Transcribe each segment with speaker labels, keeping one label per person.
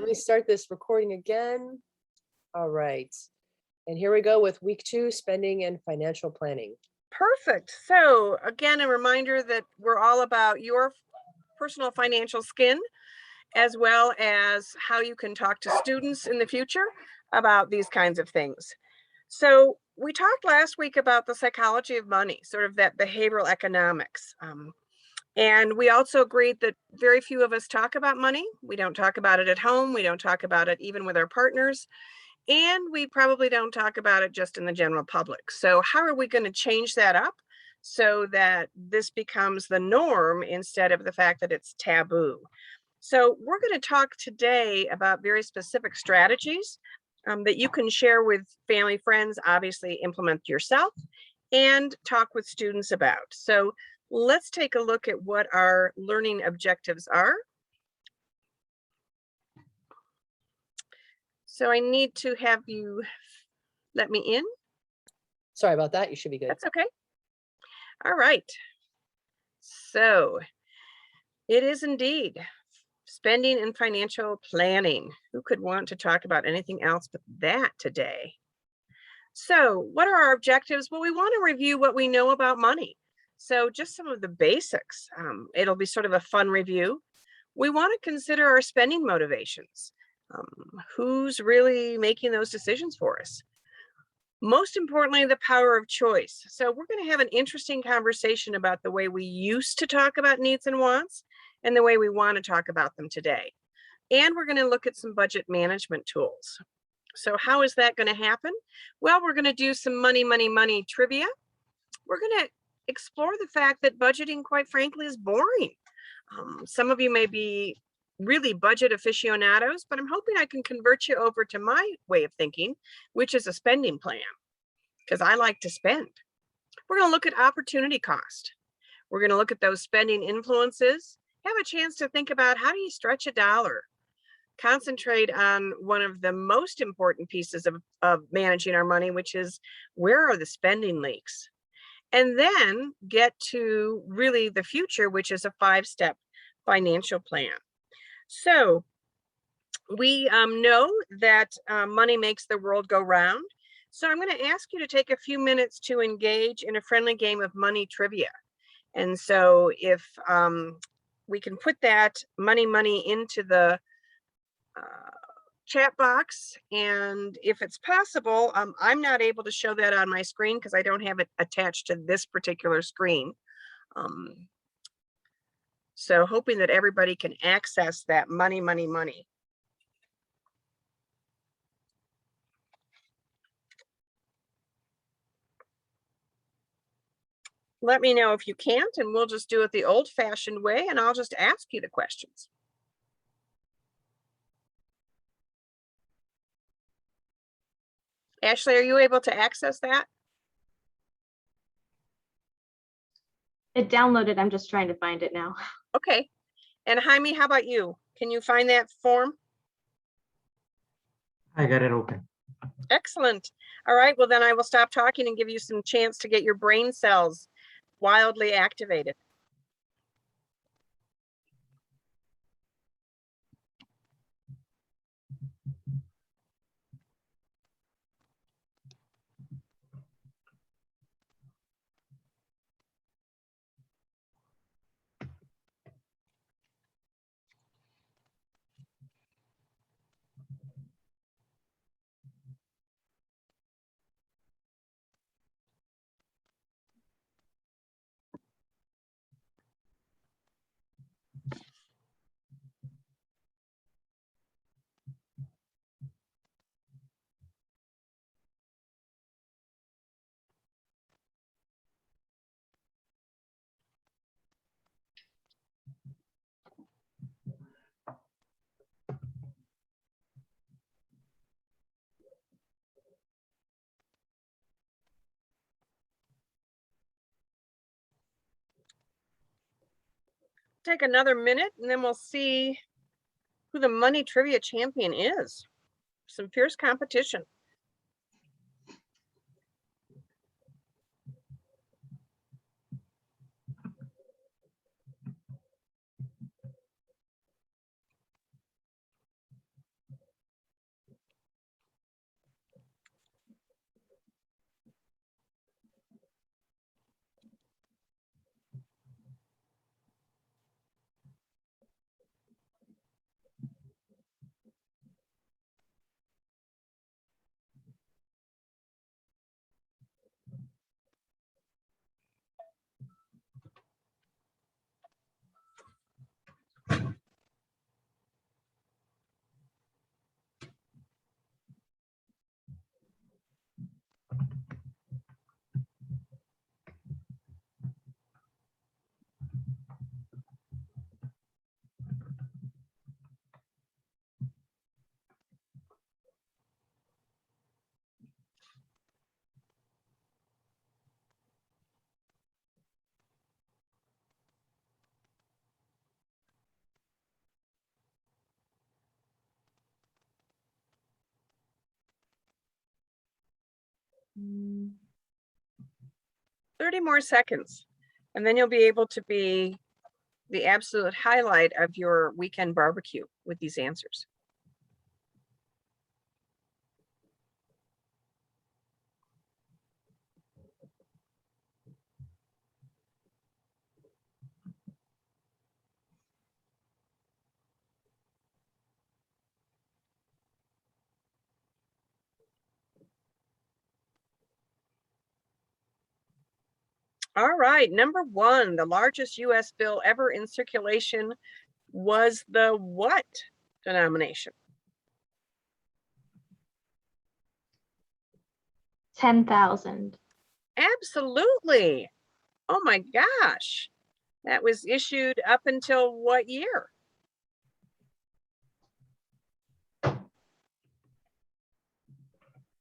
Speaker 1: Let me start this recording again. All right. And here we go with week 2, spending and financial planning.
Speaker 2: Perfect. So again, a reminder that we're all about your personal financial skin, as well as how you can talk to students in the future about these kinds of things. So we talked last week about the psychology of money, sort of that behavioral economics. And we also agreed that very few of us talk about money. We don't talk about it at home. We don't talk about it even with our partners. And we probably don't talk about it just in the general public. So how are we going to change that up so that this becomes the norm instead of the fact that it's taboo? So we're going to talk today about very specific strategies that you can share with family, friends, obviously implement yourself, and talk with students about. So let's take a look at what our learning objectives are. So I need to have you let me in.
Speaker 1: Sorry about that. You should be good.
Speaker 2: That's okay. All right. So it is indeed spending and financial planning. Who could want to talk about anything else but that today? So what are our objectives? Well, we want to review what we know about money. So just some of the basics. It'll be sort of a fun review. We want to consider our spending motivations. Who's really making those decisions for us? Most importantly, the power of choice. So we're going to have an interesting conversation about the way we used to talk about needs and wants and the way we want to talk about them today. And we're going to look at some budget management tools. So how is that going to happen? Well, we're going to do some money trivia. We're going to explore the fact that budgeting, quite frankly, is boring. Some of you may be really budget aficionados, but I'm hoping I can convert you over to my way of thinking, which is a spending plan, because I like to spend. We're going to look at opportunity cost. We're going to look at those spending influences, have a chance to think about how do you stretch a dollar, concentrate on one of the most important pieces of managing our money, which is where are the spending leaks? And then get to really the future, which is a 5-step financial plan. So we know that money makes the world go round. So I'm going to ask you to take a few minutes to engage in a friendly game of money trivia. And so if we can put that money into the chat box, and if it's possible, I'm not able to show that on my screen because I don't have it attached to this particular screen. So hoping that everybody can access that money. Let me know if you can't, and we'll just do it the old-fashioned way, and I'll just ask you the questions. Ashley, are you able to access that?
Speaker 3: It downloaded. I'm just trying to find it now.
Speaker 2: Okay. And Jaime, how about you? Can you find that form?
Speaker 4: I got it open.
Speaker 2: Excellent. All right. Well, then I will stop talking and give you some chance to get your brain cells wildly activated. Take another minute and then we'll see who the money trivia champion is. Some fierce competition. 30 more seconds, and then you'll be able to be the absolute highlight of your weekend barbecue with these answers. All right, number one, the largest US bill ever in circulation was the what denomination?
Speaker 3: 10,000.
Speaker 2: Absolutely. Oh my gosh. That was issued up until what year?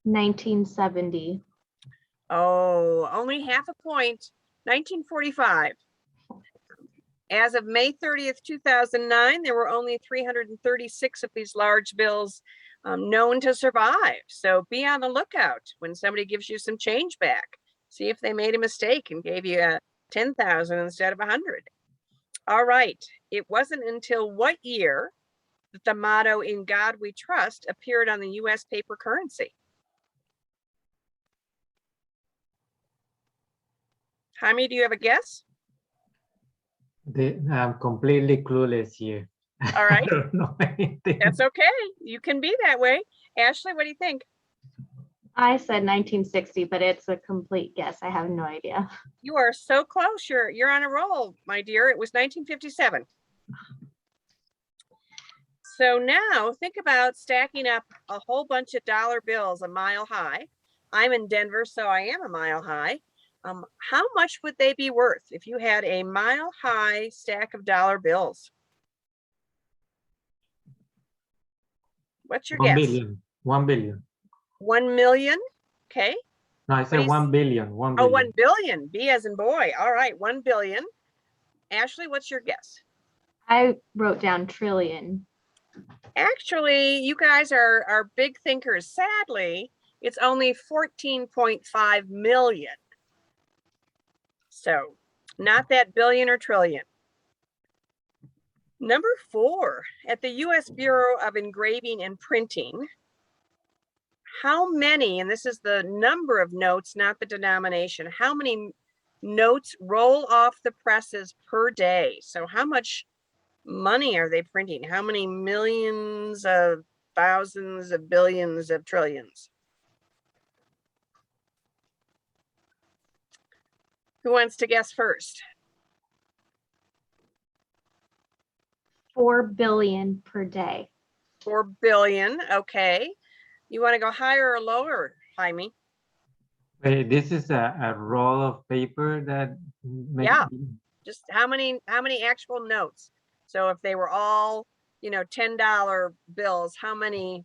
Speaker 3: $1970.
Speaker 2: Oh, only half a point. 1945. As of May 30th, 2009, there were only 336 of these large bills known to survive. So be on the lookout when somebody gives you some change back. See if they made a mistake and gave you a 10,000 instead of 100. All right. It wasn't until what year that the motto "In God We Trust" appeared on the US paper currency? Jaime, do you have a guess?
Speaker 4: I'm completely clueless here.
Speaker 2: All right.
Speaker 4: I don't know anything.
Speaker 2: That's okay. You can be that way. Ashley, what do you think?
Speaker 3: I said 1960, but it's a complete guess. I have no idea.
Speaker 2: You are so close. You're on a roll, my dear. It was 1957. So now think about stacking up a whole bunch of dollar bills a mile high. I'm in Denver, so I am a mile high. How much would they be worth if you had a mile high stack of dollar bills? What's your
Speaker 4: 1
Speaker 2: guess?
Speaker 4: billion. 1 billion.
Speaker 2: 1 million? Okay.
Speaker 4: No, I
Speaker 2: do you
Speaker 4: said 1 billion. 1
Speaker 2: Oh,
Speaker 4: billion.
Speaker 2: 1 billion. B as in boy. All right, 1 billion. Ashley, what's your guess?
Speaker 3: I wrote down trillion.
Speaker 2: Actually, you guys are big thinkers. Sadly, it's only 14.5 million. So not that billion or trillion. Number 4, at the US Bureau of Engraving and Printing, how many, and this is the number of notes, not the denomination, how many notes roll off the presses per day? So how much money are they printing? How many millions of thousands of billions of trillions? Who wants to guess first?
Speaker 3: 4 billion per day.
Speaker 2: 4 billion. Okay. You want to go higher or lower, Jaime?
Speaker 4: Wait, this is a roll of paper that
Speaker 2: Yeah. Just how many actual notes? So if they were all, $10 bills, how many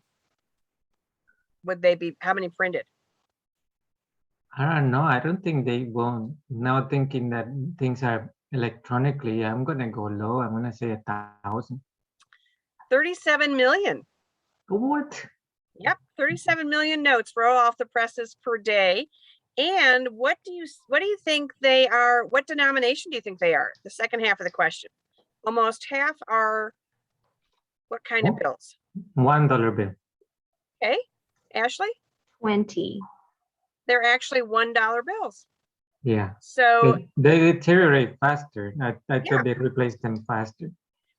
Speaker 2: would they be? How many printed?
Speaker 4: I don't know. I don't think they won't. Now thinking that things are electronically, I'm gonna go low. I'm gonna say 1,000.
Speaker 2: 37 million.
Speaker 4: What?
Speaker 2: Yep, 37 million notes roll off the presses per day. And what do you think they are? What denomination do you think they are? The second half of the question. Almost half are what kind of bills?
Speaker 4: $1 bill.
Speaker 2: Okay, Ashley?
Speaker 3: 20.
Speaker 2: They're actually $1 bills.
Speaker 4: Yeah.
Speaker 2: So
Speaker 4: they deteriorate faster. I
Speaker 2: Yeah.
Speaker 4: thought they replaced them faster.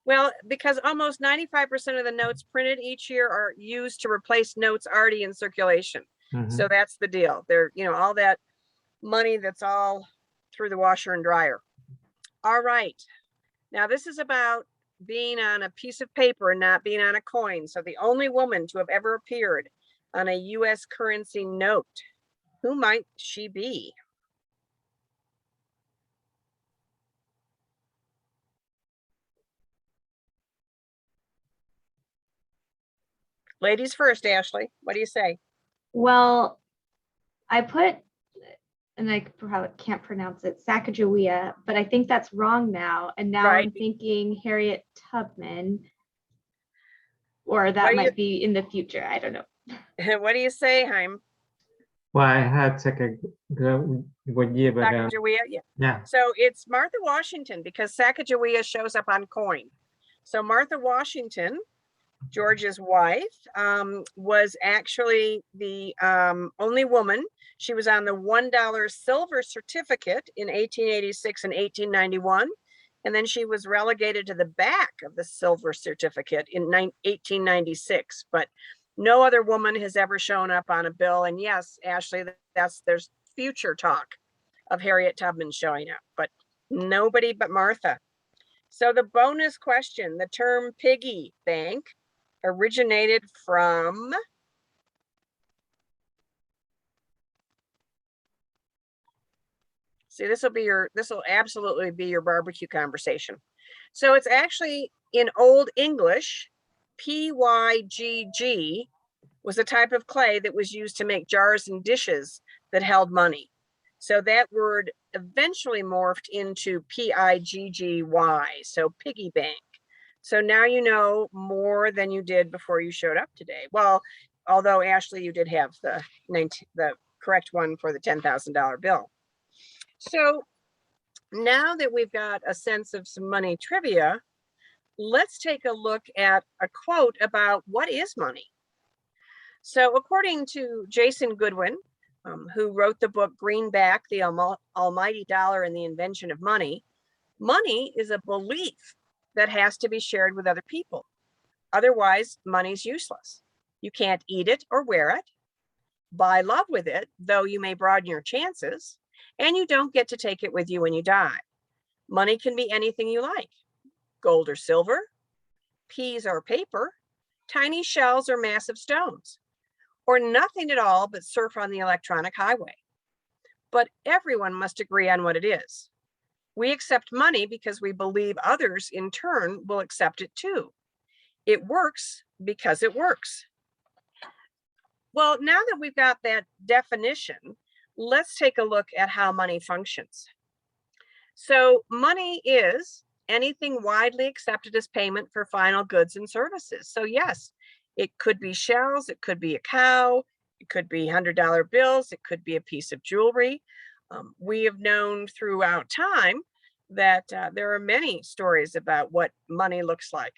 Speaker 2: well, because almost 95% of the notes printed each year are used to replace notes already in circulation.
Speaker 4: Mhm.
Speaker 2: So that's the deal. They're, all that money that's all through the washer and dryer. All right. Now this is about being on a piece of paper and not being on a coin. So the only woman to have ever appeared on a US currency note, who might she be? Ladies first, Ashley. What do you say?
Speaker 3: Well, I put, and I probably can't pronounce it, Sacagawea, but I think that's wrong now. And now
Speaker 2: Right.
Speaker 3: I'm thinking Harriet Tubman, or that
Speaker 2: What do
Speaker 3: might be in the future. I don't know.
Speaker 2: What do you say, Haim?
Speaker 4: Well, I had second year, but
Speaker 2: Sacagawea, yeah.
Speaker 4: yeah.
Speaker 2: So it's Martha Washington because Sacagawea shows up on coin. So Martha Washington, George's wife, was actually the only woman. She was on the $1 silver certificate in 1886 and 1891. And then she was relegated to the back of the silver certificate in 1896. But no other woman has ever shown up on a bill. And yes, Ashley, there's future talk of Harriet Tubman showing up, but nobody but Martha. So the bonus question, the term piggy bank originated from see, this will absolutely be your barbecue conversation. So it's actually in Old English, PYGG was a type of clay that was used to make jars and dishes that held money. So that word eventually morphed into PIGGY, so piggy bank. So now you know more than you did before you showed up today. Well, although Ashley, you did have the correct one for the $10,000 bill. So now that we've got a sense of some money trivia, let's take a look at a quote about what is money. So according to Jason Goodwin, who wrote the book Greenback, the Almighty Dollar and the Invention of Money, money is a belief that has to be shared with other people. Otherwise, money's useless. You can't eat it or wear it, buy love with it, though you may broaden your chances, and you don't get to take it with you when you die. Money can be anything you like: gold or silver, peas or paper, tiny shells or massive stones, or nothing at all but surf on the electronic highway. But everyone must agree on what it is. We accept money because we believe others in turn will accept it too. It works because it works. Well, now that we've got that definition, let's take a look at how money functions. So money is anything widely accepted as payment for final goods and services. So yes, it could be shells, it could be a cow, it could be $100 bills, it could be a piece of jewelry. We have known throughout time that there are many stories about what money looks like.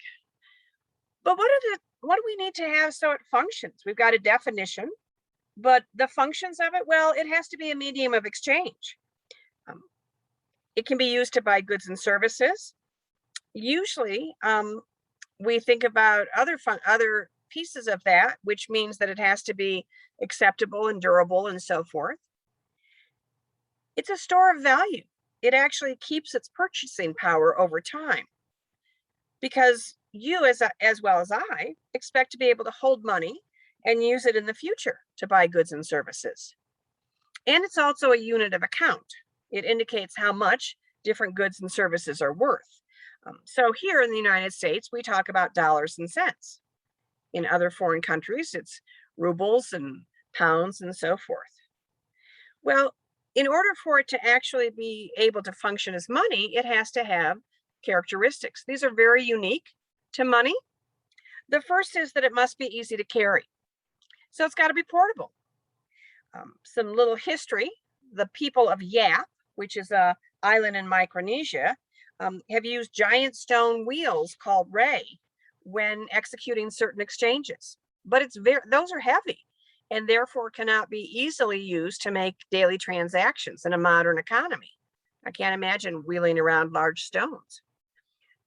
Speaker 2: But what do we need to have so it functions? We've got a definition, but the functions of it, well, it has to be a medium of exchange. It can be used to buy goods and services. Usually, we think about other pieces of that, which means that it has to be acceptable and durable and so forth. It's a store of value. It actually keeps its purchasing power over time, because you, as well as I, expect to be able to hold money and use it in the future to buy goods and services. And it's also a unit of account. It indicates how much different goods and services are worth. So here in the United States, we talk about dollars and cents. In other foreign countries, it's rubles and pounds and so forth. Well, in order for it to actually be able to function as money, it has to have characteristics. These are very unique to money. The first is that it must be easy to carry. So it's got to be portable. Some little history: the people of Yap, which is an island in Micronesia, have used giant stone wheels called ray when executing certain exchanges. But those are heavy and therefore cannot be easily used to make daily transactions in a modern economy. I can't imagine wheeling around large stones.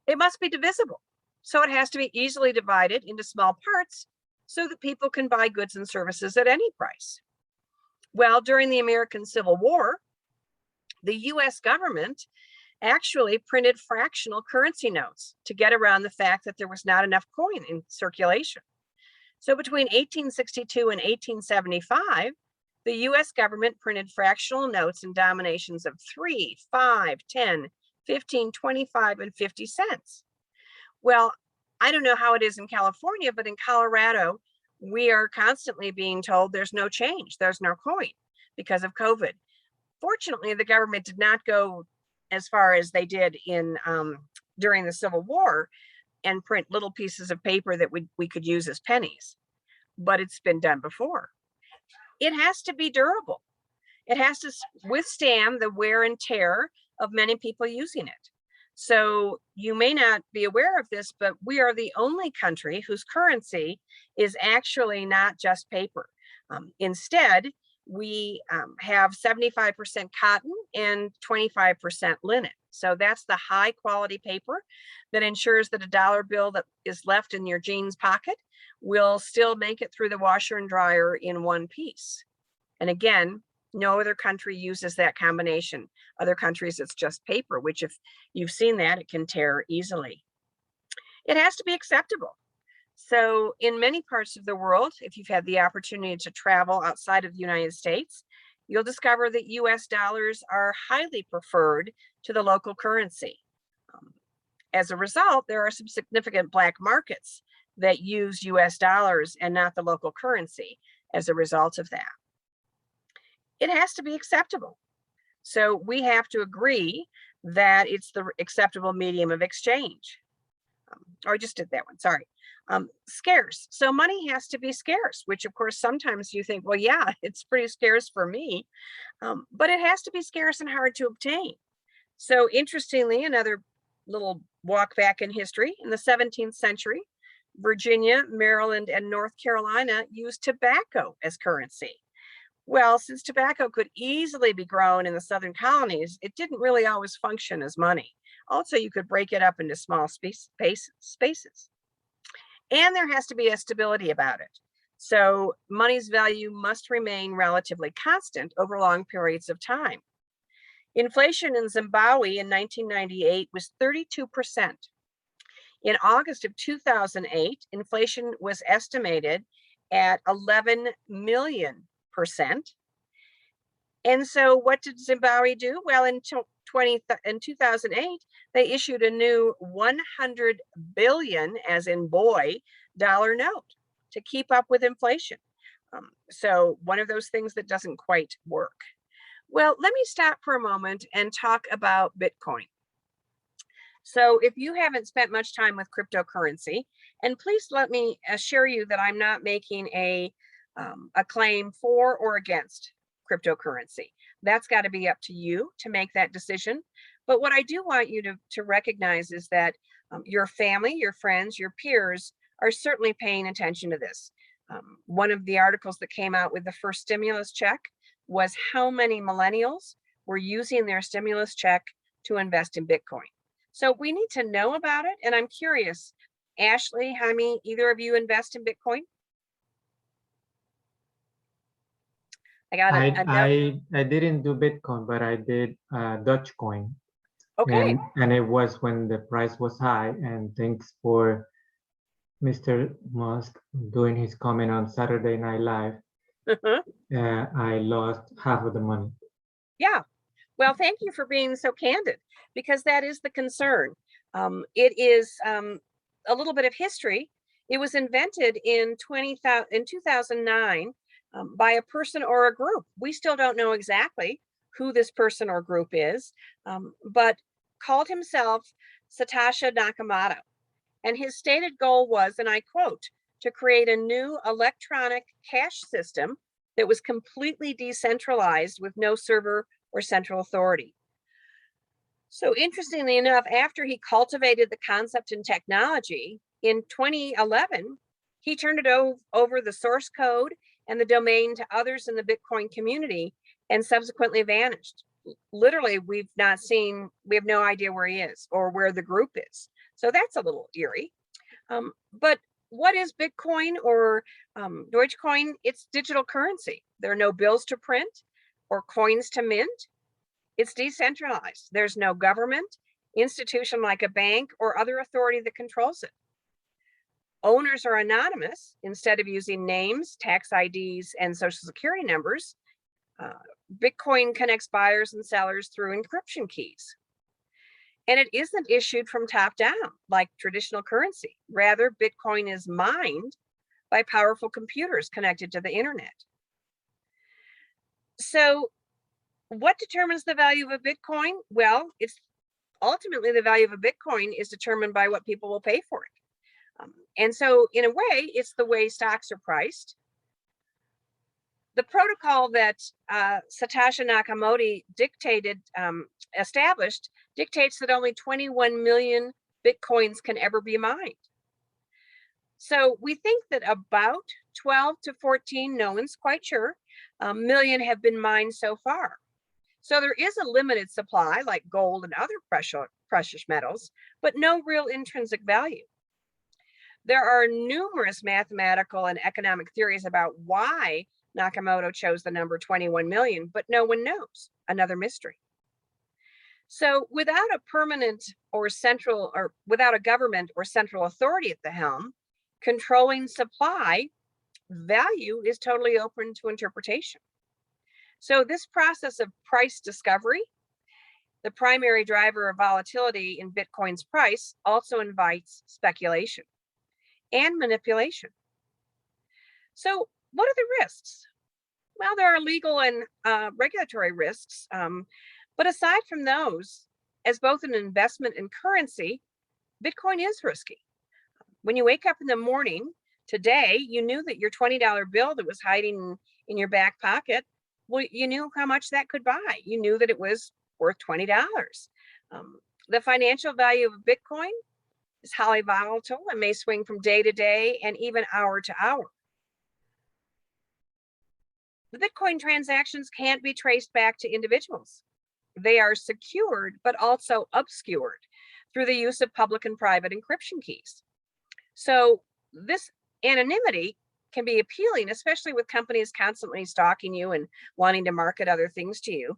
Speaker 2: It must be divisible. So it has to be easily divided into small parts so that people can buy goods and services at any price. Well, during the American Civil War, the US government actually printed fractional currency notes to get around the fact that there was not enough coin in circulation. So between 1862 and 1875, the US government printed fractional notes in denominations of 3, 5, 10, 15, 25, and 50 cents. Well, I don't know how it is in California, but in Colorado, we are constantly being told there's no change, there's no coin because of COVID. Fortunately, the government did not go as far as they did during the Civil War and print little pieces of paper that we could use as pennies, but it's been done before. it has to be durable. It has to withstand the wear and tear of many people using it. So you may not be aware of this, but we are the only country whose currency is actually not just paper. Instead, we have 75% cotton and 25% linen. So that's the high quality paper that ensures that a dollar bill that is left in your jeans pocket will still make it through the washer and dryer in one piece. And again, no other country uses that combination. Other countries, it's just paper, which if you've seen that, it can tear easily. It has to be acceptable. So in many parts of the world, if you've had the opportunity to travel outside of the United States, you'll discover that US dollars are highly preferred to the local currency. As a result, there are some significant black markets that use US dollars and not the local currency as a result of that. It has to be acceptable. So we have to agree that it's the acceptable medium of exchange. I just did that one, sorry. Scarce. So money has to be scarce, which of course, sometimes you think, well, yeah, it's pretty scarce for me, but it has to be scarce and hard to obtain. So interestingly, another little walk back in history, in the 17th century, Virginia, Maryland, and North Carolina used tobacco as currency. Well, since tobacco could easily be grown in the southern colonies, it didn't really always function as money. Also, you could break it up into small spaces. And there has to be a stability about it. So money's value must remain relatively constant over long periods of time. Inflation in Zimbabwe in 1998 was 32%. In August of 2008, inflation was estimated at 11 million%. And so what did Zimbabwe do? Well, in 2008, they issued a new 100 billion, as in boy, dollar note to keep up with inflation. So one of those things that doesn't quite work. Well, let me stop for a moment and talk about Bitcoin. So if you haven't spent much time with cryptocurrency, and please let me assure you that I'm not making a claim for or against cryptocurrency. That's got to be up to you to make that decision. But what I do want you to recognize is that your family, your friends, your peers are certainly paying attention to this. One of the articles that came out with the first stimulus check was how many millennials were using their stimulus check to invest in Bitcoin. So we need to know about it. And I'm curious, Ashley, Jaime, either of you invest in Bitcoin? I got
Speaker 4: I didn't do Bitcoin, but I did Dogecoin.
Speaker 2: Okay.
Speaker 4: And it was when the price was high. And thanks for Mr. Musk doing his comment on Saturday Night Live. I lost half of the money.
Speaker 2: Yeah. Well, thank you for being so candid, because that is the concern. It is a little bit of history. It was invented in 2009 by a person or a group. We still don't know exactly who this person or group is, but called himself Satoshi Nakamoto. And his stated goal was, and I quote, to create a new electronic cash system that was completely decentralized with no server or central authority. So interestingly enough, after he cultivated the concept and technology, in 2011, he turned it over the source code and the domain to others in the Bitcoin community and subsequently vanished. Literally, we have no idea where he is or where the group is. So that's a little eerie. But what is Bitcoin or Dogecoin? It's digital currency. There are no bills to print or coins to mint. It's decentralized. There's no government, institution like a bank or other authority that controls it. Owners are anonymous. Instead of using names, tax IDs, and social security numbers, Bitcoin connects buyers and sellers through encryption keys. And it isn't issued from top down like traditional currency. Rather, Bitcoin is mined by powerful computers connected to the internet. So what determines the value of a Bitcoin? Well, it's ultimately the value of a Bitcoin is determined by what people will pay for it. And so in a way, it's the way stocks are priced. The protocol that Satoshi Nakamoto established dictates that only 21 million Bitcoins can ever be mined. So we think that about 12 to 14, no one's quite sure, million have been mined so far. So there is a limited supply like gold and other precious metals, but no real intrinsic value. There are numerous mathematical and economic theories about why Nakamoto chose the number 21 million, but no one knows. Another mystery. So without a permanent or central, or without a government or central authority at the helm, controlling supply, value is totally open to interpretation. So this process of price discovery, the primary driver of volatility in Bitcoin's price, also invites speculation and manipulation. So what are the risks? Well, there are legal and regulatory risks, but aside from those, as both an investment in currency, Bitcoin is risky. When you wake up in the morning today, you knew that your $20 bill that was hiding in your back pocket, well, you knew how much that could buy. You knew that it was worth $20. The financial value of Bitcoin is highly volatile and may swing from day to day and even hour to hour. The Bitcoin transactions can't be traced back to individuals. They are secured, but also obscured through the use of public and private encryption keys. So this anonymity can be appealing, especially with companies constantly stalking you and wanting to market other things to you.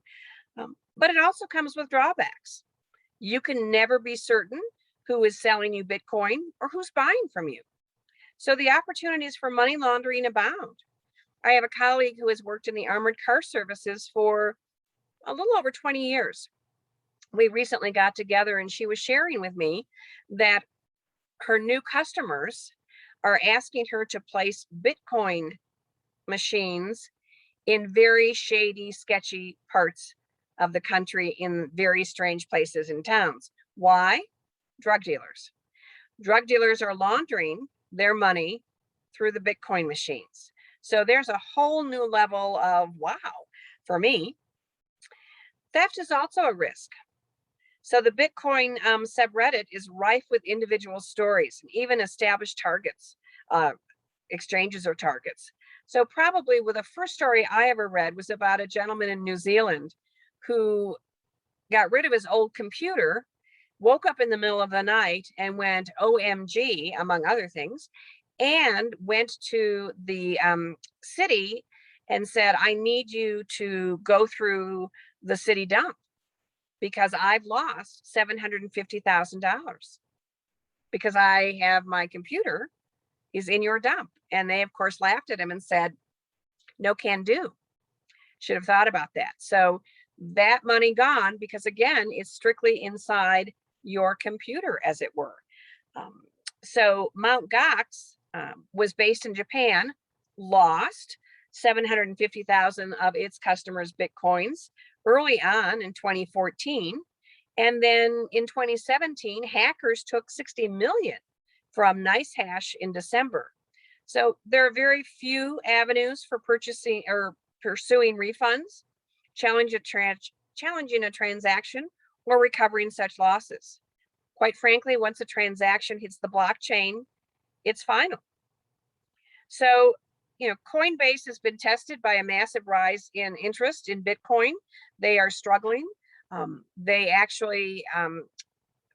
Speaker 2: But it also comes with drawbacks. You can never be certain who is selling you Bitcoin or who's buying from you. So the opportunities for money laundering abound. I have a colleague who has worked in the armored car services for a little over 20 years. We recently got together and she was sharing with me that her new customers are asking her to place Bitcoin machines in very shady, sketchy parts of the country in very strange places and towns. Why? Drug dealers. Drug dealers are laundering their money through the Bitcoin machines. So there's a whole new level of wow for me. Theft is also a risk. So the Bitcoin subreddit is rife with individual stories and even established targets, exchanges or targets. So probably the first story I ever read was about a gentleman in New Zealand who got rid of his old computer, woke up in the middle of the night and went OMG, among other things, and went to the city and said, I need you to go through the city dump because I've lost $750,000 because I have my computer is in your dump. And they, of course, laughed at him and said, no can do. Should have thought about that. So that money gone because, again, it's strictly inside your computer, as it were. So MtGox was based in Japan, lost 750,000 of its customers' Bitcoins early on in 2014. And then in 2017, hackers took 60 million from NiceHash in December. So there are very few avenues for purchasing or pursuing refunds, challenging a transaction, or recovering such losses. Quite frankly, once a transaction hits the blockchain, it's final. So, Coinbase has been tested by a massive rise in interest in Bitcoin. They are struggling. They actually,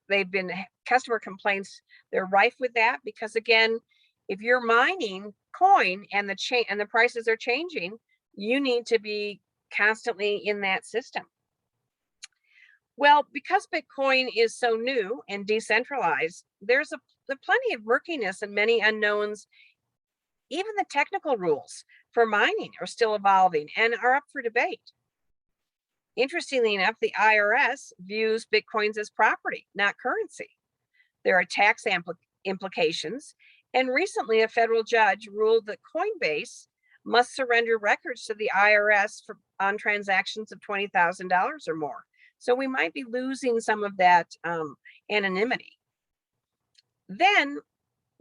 Speaker 2: they've been customer complaints. They're rife with that because, again, if you're mining coin and the prices are changing, you need to be constantly in that system. Well, because Bitcoin is so new and decentralized, there's plenty of murkiness and many unknowns. Even the technical rules for mining are still evolving and are up for debate. Interestingly enough, the IRS views Bitcoins as property, not currency. There are tax implications, and recently a federal judge ruled that Coinbase must surrender records to the IRS on transactions of $20,000 or more. So we might be losing some of that anonymity. Then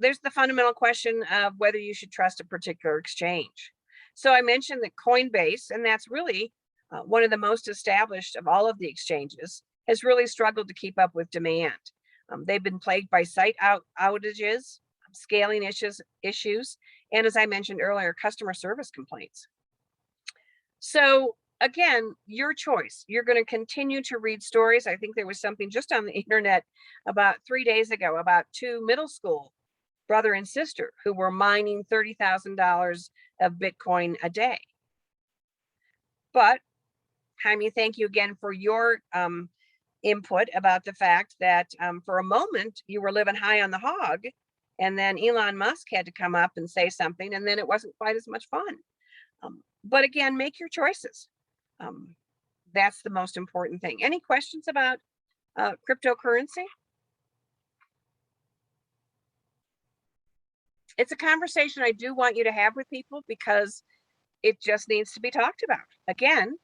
Speaker 2: there's the fundamental question of whether you should trust a particular exchange. So I mentioned that Coinbase, and that's really one of the most established of all of the exchanges, has really struggled to keep up with demand. They've been plagued by site outages, scaling issues, and as I mentioned earlier, customer service complaints. So again, your choice. You're going to continue to read stories. I think there was something just on the internet about 3 days ago about 2 middle school brother and sister who were mining $30,000 of Bitcoin a day. But Jaime, thank you again for your input about the fact that for a moment you were living high on the hog, and then Elon Musk had to come up and say something, and then it wasn't quite as much fun. But again, make your choices. That's the most important thing. Any questions about cryptocurrency? It's a conversation I do want you to have with people because it just needs to be talked about. Again,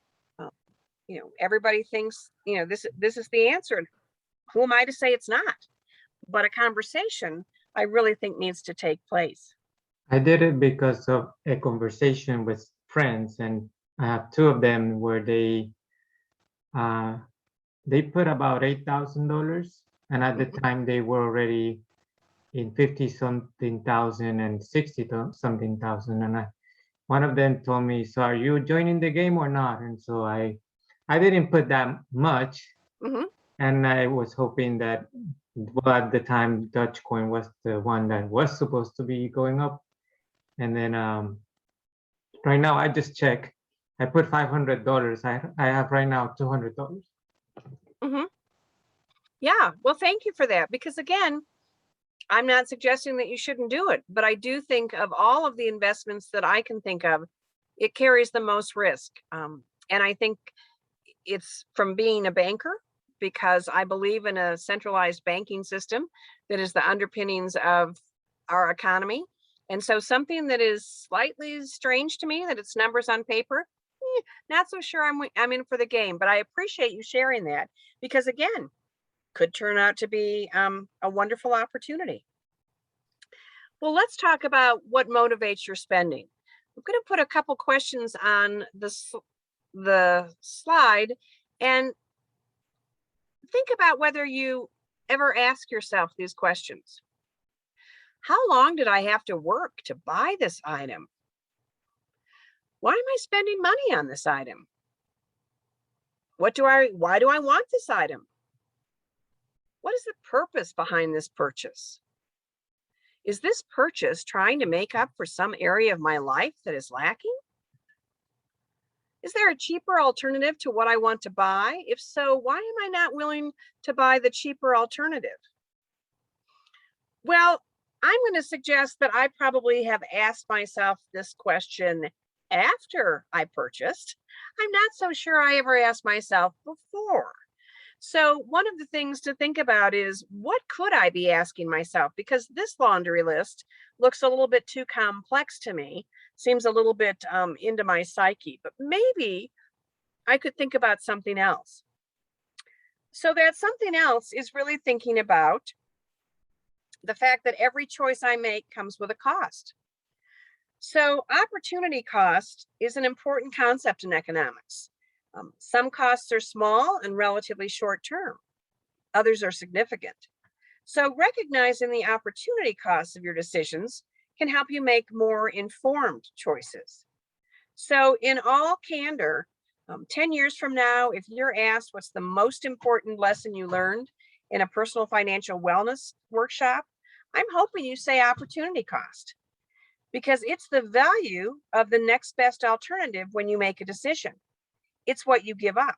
Speaker 2: everybody thinks, this is the answer. Who am I to say it's not? But a conversation I really think needs to take place.
Speaker 4: I did it because of a conversation with friends, and I have 2 of them where they put about $8,000, and at the time they were already in 50-something thousand and 60-something thousand, and one of them told me, "So are you joining the game or not?" And so I didn't put that much, and I was hoping that, well, at the time Dogecoin was the one that was supposed to be going up, and then right now I just check. I put $500. I have right now $200.
Speaker 2: Yeah, well, thank you for that, because again, I'm not suggesting that you shouldn't do it, but I do think of all of the investments that I can think of, it carries the most risk. And I think it's from being a banker, because I believe in a centralized banking system that is the underpinnings of our economy. And so something that is slightly strange to me, that it's numbers on paper, not so sure I'm in for the game, but I appreciate you sharing that, because again, could turn out to be a wonderful opportunity. Well, let's talk about what motivates your spending. I'm going to put a couple questions on the slide, and think about whether you ever ask yourself these questions. How long did I have to work to buy this item? Why am I spending money on this item? Why do I want this item? What is the purpose behind this purchase? Is this purchase trying to make up for some area of my life that is lacking? Is there a cheaper alternative to what I want to buy? If so, why am I not willing to buy the cheaper alternative? Well, I'm going to suggest that I probably have asked myself this question after I purchased. I'm not so sure I ever asked myself before. So one of the things to think about is, what could I be asking myself? Because this laundry list looks a little bit too complex to me, seems a little bit into my psyche, but maybe I could think about something else. So that something else is really thinking about the fact that every choice I make comes with a cost. So opportunity cost is an important concept in economics. Some costs are small and relatively short term. Others are significant. So recognizing the opportunity costs of your decisions can help you make more informed choices. So in all candor, 10 years from now, if you're asked what's the most important lesson you learned in a personal financial wellness workshop, I'm hoping you say opportunity cost, because it's the value of the next best alternative when you make a decision. It's what you give up.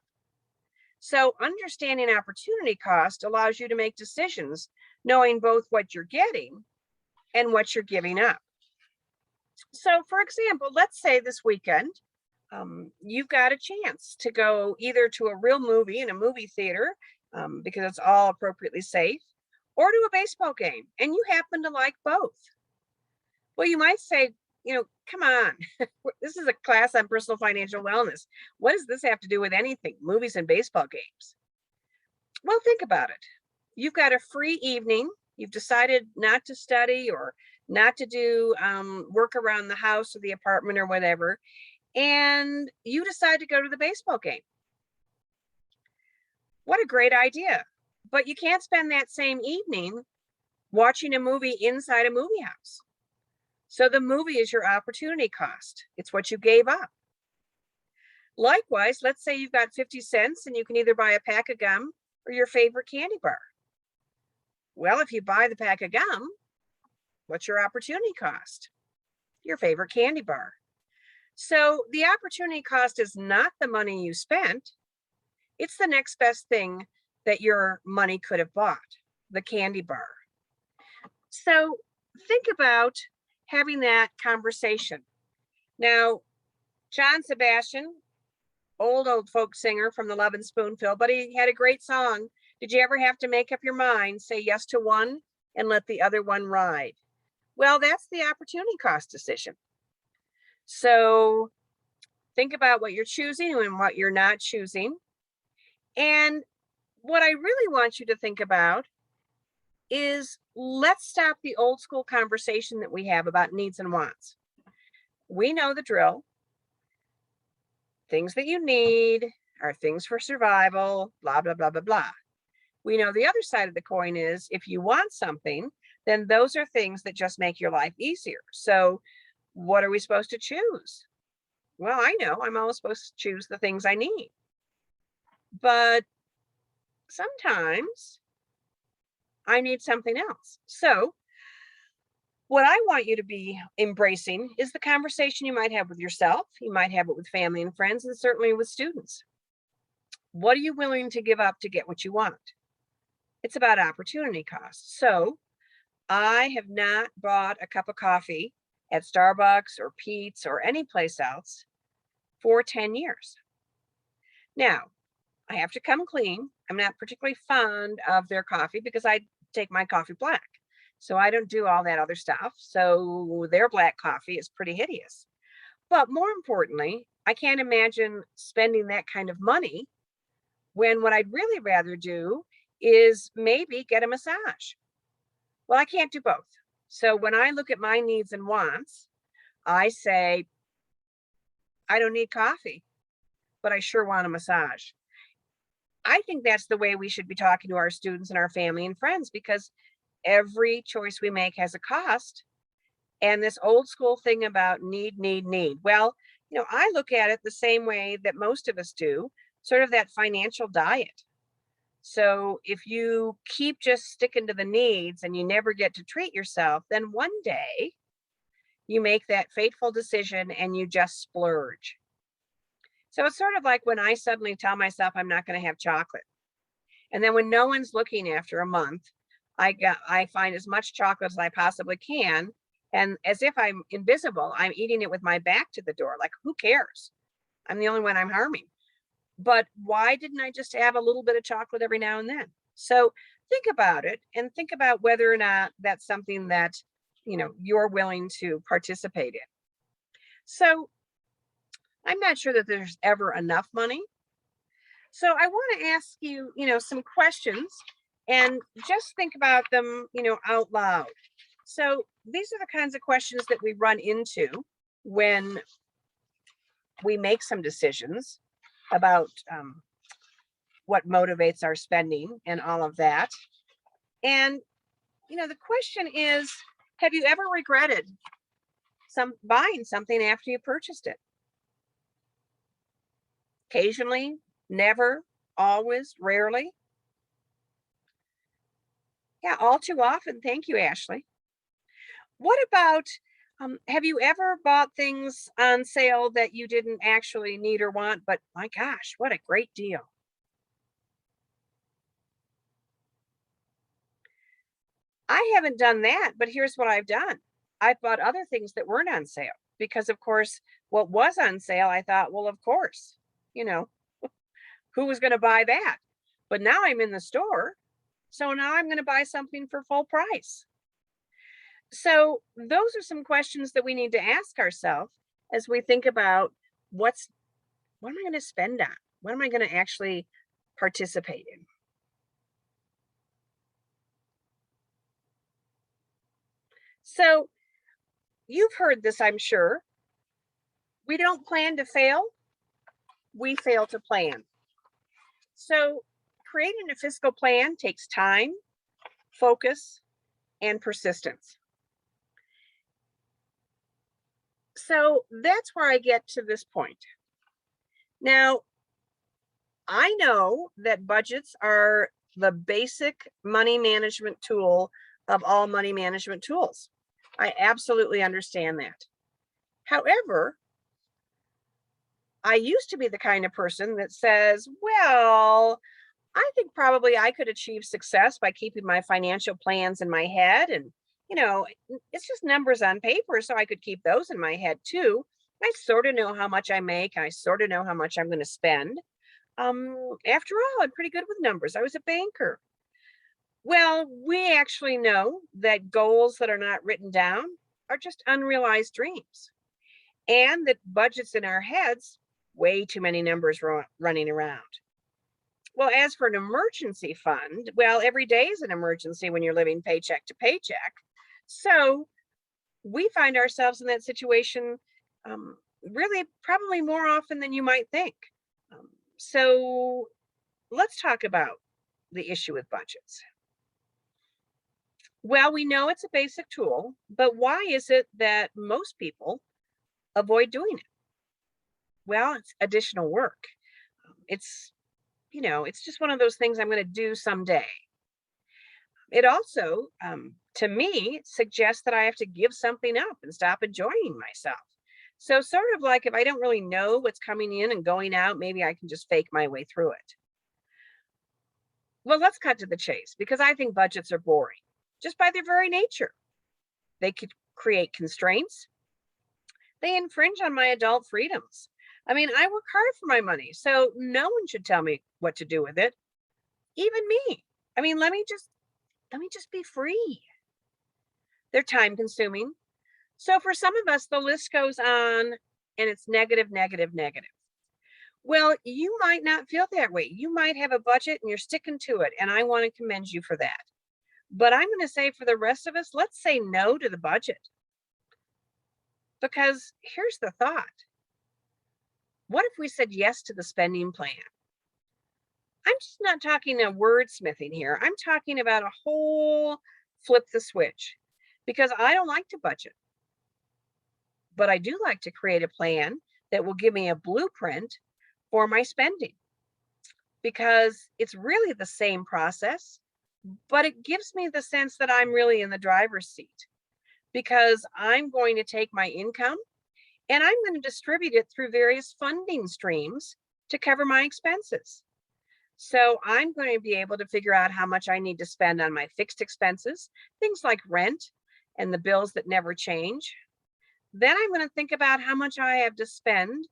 Speaker 2: So understanding opportunity cost allows you to make decisions knowing both what you're getting and what you're giving up. So for example, let's say this weekend, you've got a chance to go either to a real movie in a movie theater, because it's all appropriately safe, or to a baseball game, and you happen to like both. Well, you might say, come on, this is a class on personal financial wellness. What does this have to do with anything? Movies and baseball games. Well, think about it. You've got a free evening. You've decided not to study or not to do work around the house or the apartment or whatever, and you decide to go to the baseball game. What a great idea. But you can't spend that same evening watching a movie inside a movie house. So the movie is your opportunity cost. It's what you gave up. Likewise, let's say you've got 50 cents and you can either buy a pack of gum or your favorite candy bar. Well, if you buy the pack of gum, what's your opportunity cost? Your favorite candy bar. So the opportunity cost is not the money you spent. It's the next best thing that your money could have bought, the candy bar. So think about having that conversation. Now, John Sebastian, old folk singer from the Love and Spoonful, but he had a great song. Did you ever have to make up your mind, say yes to one and let the other one ride? Well, that's the opportunity cost decision. So think about what you're choosing and what you're not choosing. And what I really want you to think about is, let's stop the old school conversation that we have about needs and wants. We know the drill. Things that you need are things for survival, blah, blah, blah, blah, blah. We know the other side of the coin is, if you want something, then those are things that just make your life easier. So what are we supposed to choose? Well, I know I'm always supposed to choose the things I need. But sometimes I need something else. So what I want you to be embracing is the conversation you might have with yourself. You might have it with family and friends, and certainly with students. What are you willing to give up to get what you want? It's about opportunity cost. So I have not bought a cup of coffee at Starbucks or Pete's or any place else for 10 years. Now, I have to come clean. I'm not particularly fond of their coffee because I take my coffee black. So I don't do all that other stuff. So their black coffee is pretty hideous. But more importantly, I can't imagine spending that kind of money when what I'd really rather do is maybe get a massage. Well, I can't do both. So when I look at my needs and wants, I say, I don't need coffee, but I sure want a massage. I think that's the way we should be talking to our students and our family and friends, because every choice we make has a cost. And this old school thing about need. Well, I look at it the same way that most of us do, sort of that financial diet. So if you keep just sticking to the needs and you never get to treat yourself, then one day you make that fateful decision and you just splurge. So it's sort of like when I suddenly tell myself I'm not going to have chocolate. And then when no one's looking after a month, I find as much chocolate as I possibly can. And as if I'm invisible, I'm eating it with my back to the door. Like, who cares? I'm the only one I'm harming. But why didn't I just have a little bit of chocolate every now and then? So think about it and think about whether or not that's something that, you're willing to participate in. So I'm not sure that there's ever enough money. So I want to ask you, some questions and just think about them, out loud. So these are the kinds of questions that we run into when we make some decisions about what motivates our spending and all of that. And, the question is, have you ever regretted buying something after you purchased it? Occasionally, never, always, rarely. Yeah, all too often. Thank you, Ashley. What about, have you ever bought things on sale that you didn't actually need or want, but my gosh, what a great deal? I haven't done that, but here's what I've done. I've bought other things that weren't on sale because, of course, what was on sale, I thought, well, of course, who was going to buy that? But now I'm in the store. So now I'm going to buy something for full price. So those are some questions that we need to ask ourselves as we think about what am I going to spend on? What am I going to actually participate in? So you've heard this, I'm sure. We don't plan to fail, we fail to plan. So creating a fiscal plan takes time, focus, and persistence. So that's where I get to this point. Now, I know that budgets are the basic money management tool of all money management tools. I absolutely understand that. However, I used to be the kind of person that says, well, I think probably I could achieve success by keeping my financial plans in my head. And, it's just numbers on paper, so I could keep those in my head too. I sort of know how much I make. I sort of know how much I'm going to spend. After all, I'm pretty good with numbers. I was a banker. Well, we actually know that goals that are not written down are just unrealized dreams, and that budgets in our heads, way too many numbers running around. Well, as for an emergency fund, well, every day is an emergency when you're living paycheck to paycheck. So we find ourselves in that situation really probably more often than you might think. So let's talk about the issue with budgets. Well, we know it's a basic tool, but why is it that most people avoid doing it? Well, it's additional work. It's just one of those things I'm going to do someday. It also, to me, suggests that I have to give something up and stop enjoying myself. So sort of like if I don't really know what's coming in and going out, maybe I can just fake my way through it. Well, let's cut to the chase, because I think budgets are boring just by their very nature. They could create constraints. They infringe on my adult freedoms. I mean, I work hard for my money, so no one should tell me what to do with it, even me. I mean, let me just be free. They're time consuming. So for some of us, the list goes on, and it's negative, negative, negative. Well, you might not feel that way. You might have a budget and you're sticking to it, and I want to commend you for that. But I'm going to say for the rest of us, let's say no to the budget. Because here's the thought. What if we said yes to the spending plan? I'm just not talking a wordsmithing here. I'm talking about a whole flip the switch, because I don't like to budget. But I do like to create a plan that will give me a blueprint for my spending, because it's really the same process, but it gives me the sense that I'm really in the driver's seat, because I'm going to take my income and I'm going to distribute it through various funding streams to cover my expenses. So I'm going to be able to figure out how much I need to spend on my fixed expenses, things like rent and the bills that never change. Then I'm going to think about how much I have to spend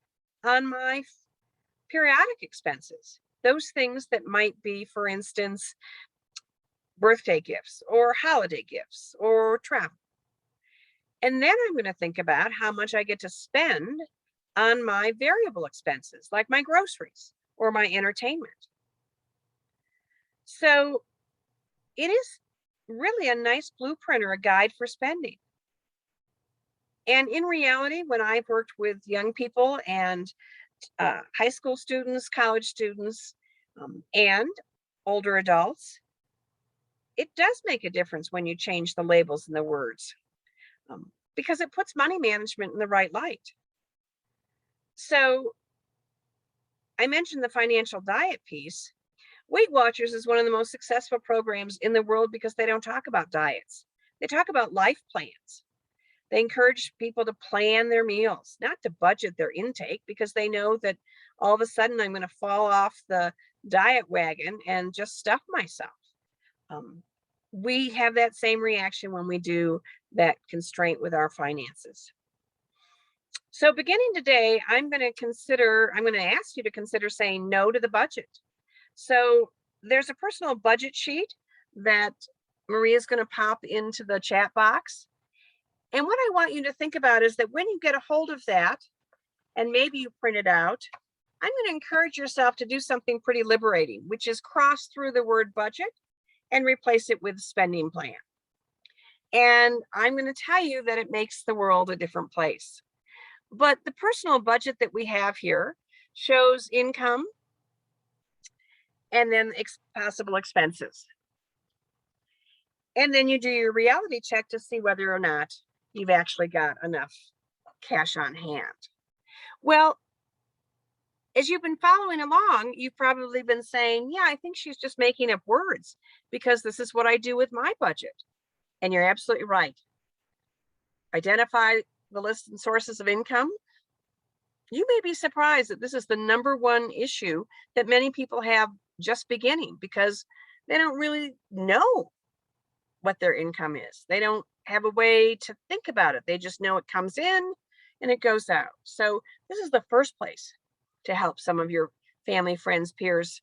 Speaker 2: on my periodic expenses, those things that might be, for instance, birthday gifts or holiday gifts or travel. And then I'm going to think about how much I get to spend on my variable expenses, like my groceries or my entertainment. So it is really a nice blueprint or a guide for spending. And in reality, when I've worked with young people and high school students, college students, and older adults, it does make a difference when you change the labels and the words, because it puts money management in the right light. So I mentioned the financial diet piece. Weight Watchers is one of the most successful programs in the world because they don't talk about diets. They talk about life plans. They encourage people to plan their meals, not to budget their intake, because they know that all of a sudden I'm going to fall off the diet wagon and just stuff myself. We have that same reaction when we do that constraint with our finances. So beginning today, I'm going to ask you to consider saying no to the budget. So there's a personal budget sheet that Maria's going to pop into the chat box. And what I want you to think about is that when you get a hold of that, and maybe you print it out, I'm going to encourage yourself to do something pretty liberating, which is cross through the word budget and replace it with spending plan. And I'm going to tell you that it makes the world a different place. But the personal budget that we have here shows income and then possible expenses. And then you do your reality check to see whether or not you've actually got enough cash on hand. Well, as you've been following along, you've probably been saying, yeah, I think she's just making up words because this is what I do with my budget. And you're absolutely right. Identify the list and sources of income. You may be surprised that this is the #1 issue that many people have just beginning because they don't really know what their income is. They don't have a way to think about it. They just know it comes in and it goes out. So this is the first place to help some of your family, friends, peers,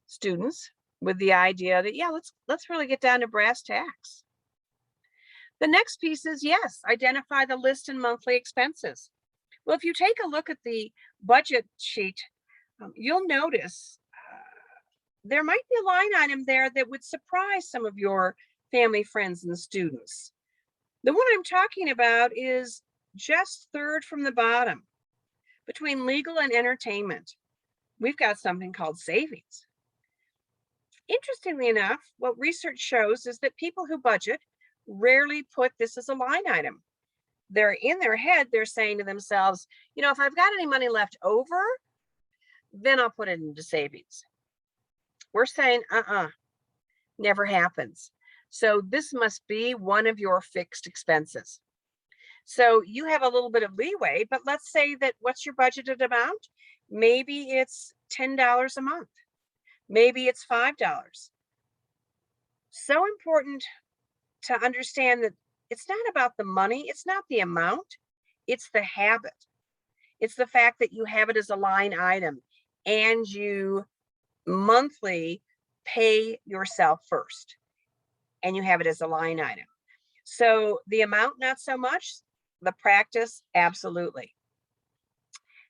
Speaker 2: students with the idea that, yeah, let's really get down to brass tacks. The next piece is, yes, identify the list and monthly expenses. Well, if you take a look at the budget sheet, you'll notice there might be a line item there that would surprise some of your family, friends, and students. The one I'm talking about is just third from the bottom. Between legal and entertainment, we've got something called savings. Interestingly enough, what research shows is that people who budget rarely put this as a line item. They're in their head, they're saying to themselves, you know, if I've got any money left over, then I'll put it into savings. We're saying, never happens. So this must be one of your fixed expenses. So you have a little bit of leeway, but let's say that what's your budgeted amount? Maybe it's $10 a month. Maybe it's $5. So important to understand that it's not about the money. It's not the amount. It's the habit. It's the fact that you have it as a line item and you monthly pay yourself first and you have it as a line item. So the amount, not so much. The practice, absolutely.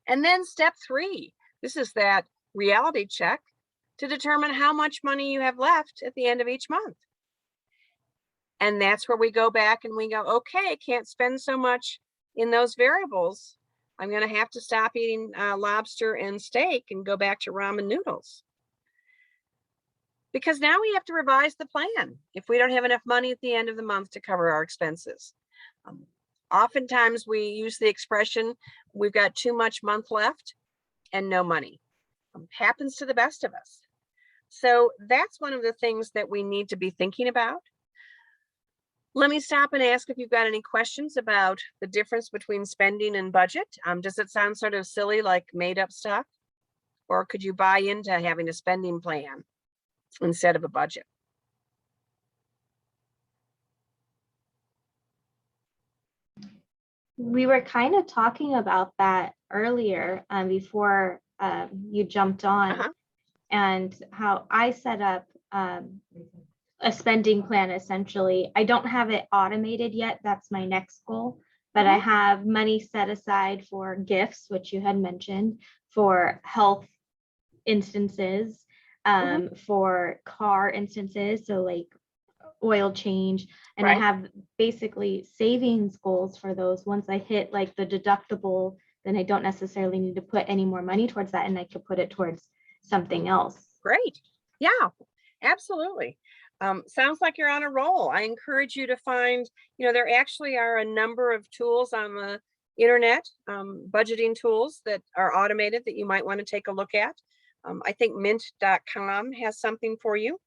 Speaker 2: And then step 3, this is that reality check to determine how much money you have left at the end of each month. And that's where we go back and we go, okay, can't spend so much in those variables. I'm going to have to stop eating lobster and steak and go back to ramen noodles. Because now we have to revise the plan if we don't have enough money at the end of the month to cover our expenses. Oftentimes we use the expression, we've got too much month left and no money. Happens to the best of us. So that's one of the things that we need to be thinking about. Let me stop and ask if you've got any questions about the difference between spending and budget. Does it sound sort of silly, like made up stuff? Or could you buy into having a spending plan instead of a budget?
Speaker 3: We were kind of talking about that earlier before you jumped on, and how I set up a spending plan. Essentially, I don't have it automated yet. That's my next goal. But I have money set aside for gifts, which you had mentioned, for health instances, for car instances, so like oil change, and I have basically savings goals for those. Once I hit like the deductible, then I don't necessarily need to put any more money towards that, and I could put it towards something else.
Speaker 2: Great. Yeah, absolutely. Sounds like you're on a roll. I encourage you to find, there actually are a number of tools on the internet, budgeting tools that are automated that you might want to take a look at. I think MtGox has something for you.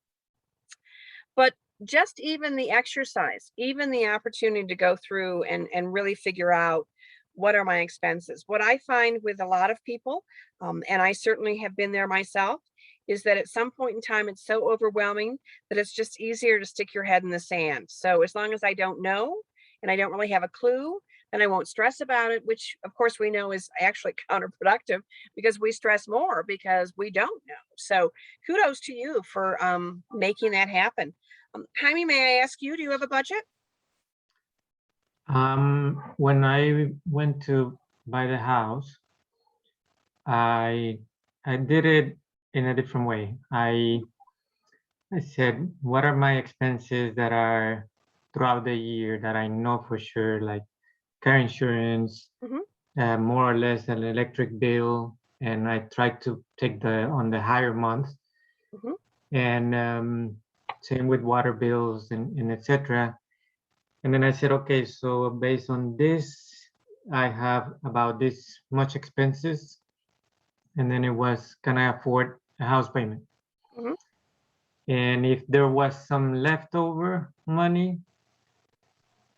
Speaker 2: But just even the exercise, even the opportunity to go through and really figure out what are my expenses. What I find with a lot of people, and I certainly have been there myself, is that at some point in time, it's so overwhelming that it's just easier to stick your head in the sand. So as long as I don't know, and I don't really have a clue, then I won't stress about it, which of course we know is actually counterproductive because we stress more because we don't know. So kudos to you for making that happen. Jaime, may I ask you, do you have a budget?
Speaker 4: When I went to buy the house, I did it in a different way. I said, what are my expenses that are throughout the year that I know for sure, like car insurance, more or less an electric bill, and I try to take on the higher months, and same with water bills and etc. And then I said, okay, so based on this, I have about this much expenses, and then it was, can I afford a house payment? And if there was some leftover money,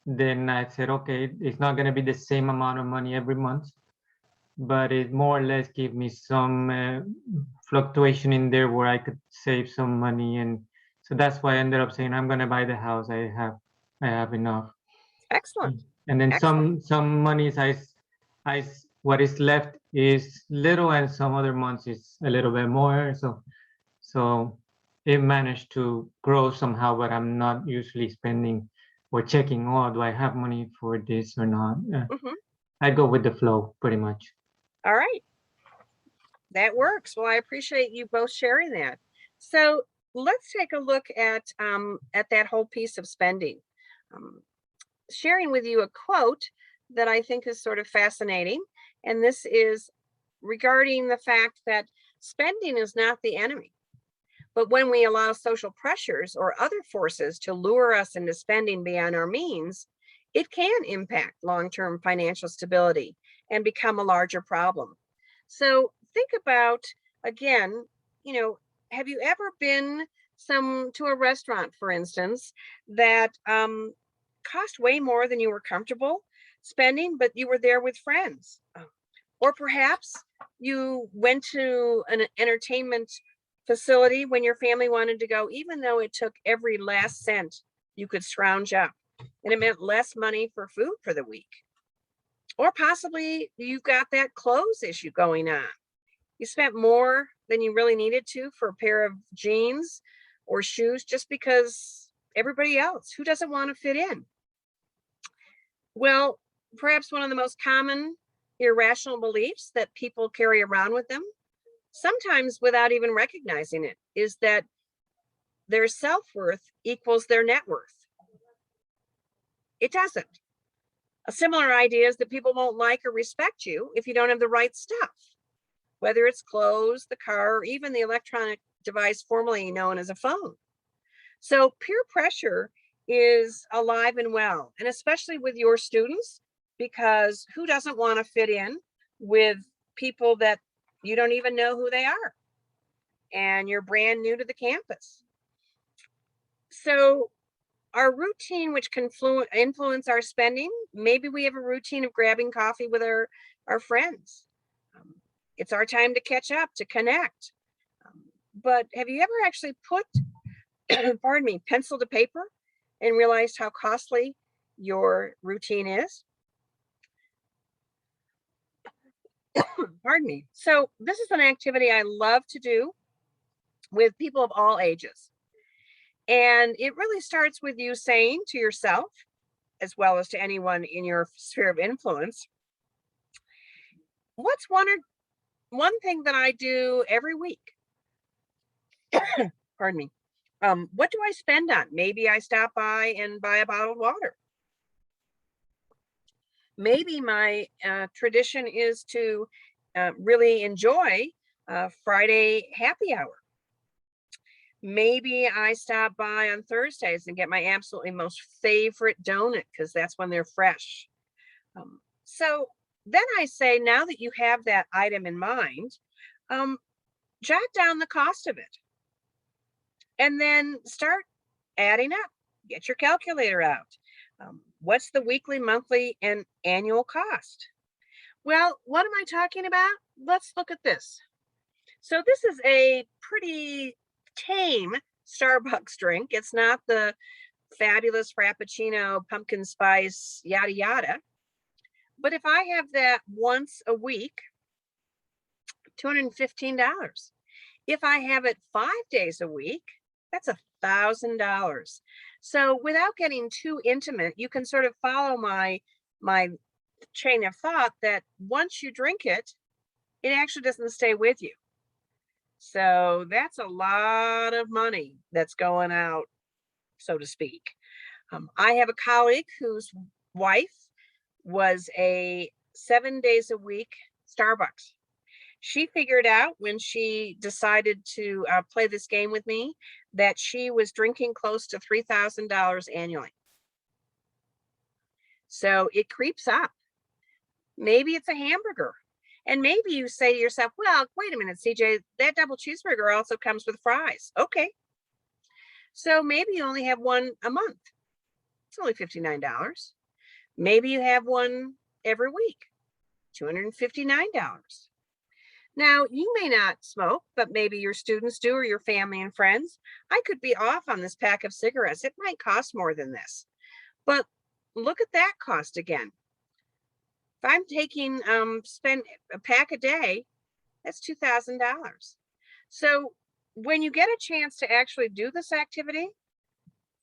Speaker 4: then I said, okay, it's not going to be the same amount of money every month, but it more or less gave me some fluctuation in there where I could save some money. And so that's why I ended up saying, I'm going to buy the house. I have enough.
Speaker 2: Excellent.
Speaker 4: And then
Speaker 2: Excellent.
Speaker 4: some monies what is left is little, and some other months is a little bit more. So it managed to grow somehow, but I'm not usually spending or checking, oh, do I have money for this or not? I go with the flow pretty much.
Speaker 2: All right. That works. Well, I appreciate you both sharing that. So let's take a look at that whole piece of spending. Sharing with you a quote that I think is sort of fascinating. And this is regarding the fact that spending is not the enemy. But when we allow social pressures or other forces to lure us into spending beyond our means, it can impact long-term financial stability and become a larger problem. So think about, again, have you ever been to a restaurant, for instance, that cost way more than you were comfortable spending, but you were there with friends? Or perhaps you went to an entertainment facility when your family wanted to go, even though it took every last cent you could scrounge up, and it meant less money for food for the week. Or possibly you've got that clothes issue going on. You spent more than you really needed to for a pair of jeans or shoes just because everybody else, who doesn't want to fit in? Well, perhaps one of the most common irrational beliefs that people carry around with them, sometimes without even recognizing it, is that their self-worth equals their net worth. It doesn't. A similar idea is that people won't like or respect you if you don't have the right stuff, whether it's clothes, the car, or even the electronic device formerly known as a phone. So peer pressure is alive and well, and especially with your students, because who doesn't want to fit in with people that you don't even know who they are, and you're brand new to the campus? So our routine, which can influence our spending, maybe we have a routine of grabbing coffee with our friends. It's our time to catch up, to connect. But have you ever actually put, pardon me, pencil to paper and realized how costly your routine is? Pardon me. So this is an activity I love to do with people of all ages. And it really starts with you saying to yourself, as well as to anyone in your sphere of influence, what's one thing that I do every week? Pardon me. What do I spend on? Maybe I stop by and buy a bottle of water. Maybe my tradition is to really enjoy Friday happy hour. Maybe I stop by on Thursdays and get my absolutely most favorite donut, because that's when they're fresh. So then I say, now that you have that item in mind, jot down the cost of it. And then start adding up. Get your calculator out. What's the weekly, monthly, and annual cost? Well, what am I talking about? Let's look at this. So this is a pretty tame Starbucks drink. It's not the fabulous Frappuccino, pumpkin spice, yada, yada. But if I have that once a week, $215. If I have it 5 days a week, that's $1,000. So without getting too intimate, you can sort of follow my chain of thought that once you drink it, it actually doesn't stay with you. So that's a lot of money that's going out, so to speak. I have a colleague whose wife was a 7 days a week Starbucks. She figured out when she decided to play this game with me that she was drinking close to $3,000 annually. So it creeps up. Maybe it's a hamburger. And maybe you say to yourself, well, wait a minute, CJ, that double cheeseburger also comes with fries. Okay. So maybe you only have one a month. It's only $59. Maybe you have one every week, $259. Now, you may not smoke, but maybe your students do, or your family and friends. I could be off on this pack of cigarettes. It might cost more than this. But look at that cost again. If I'm taking, spend a pack a day, that's $2,000. So when you get a chance to actually do this activity,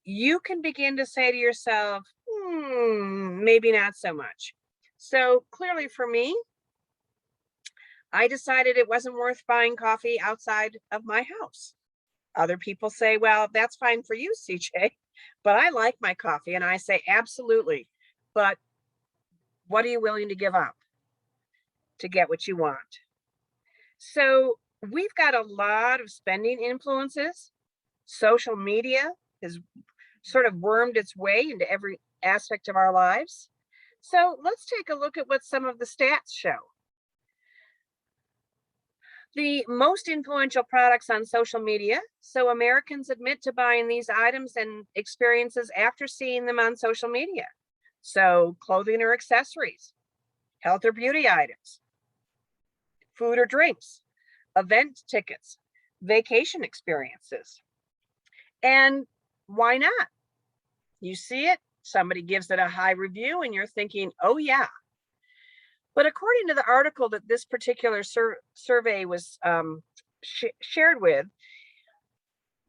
Speaker 2: you can begin to say to yourself, maybe not so much. So clearly for me, I decided it wasn't worth buying coffee outside of my house. Other people say, well, that's fine for you, CJ, but I like my coffee. And I say, absolutely. But what are you willing to give up to get what you want? So we've got a lot of spending influences. Social media has sort of wormed its way into every aspect of our lives. So let's take a look at what some of the stats show. The most influential products on social media. So Americans admit to buying these items and experiences after seeing them on social media. So clothing or accessories, health or beauty items, food or drinks, event tickets, vacation experiences. And why not? You see it, somebody gives it a high review and you're thinking, oh yeah. But according to the article that this particular survey was shared with,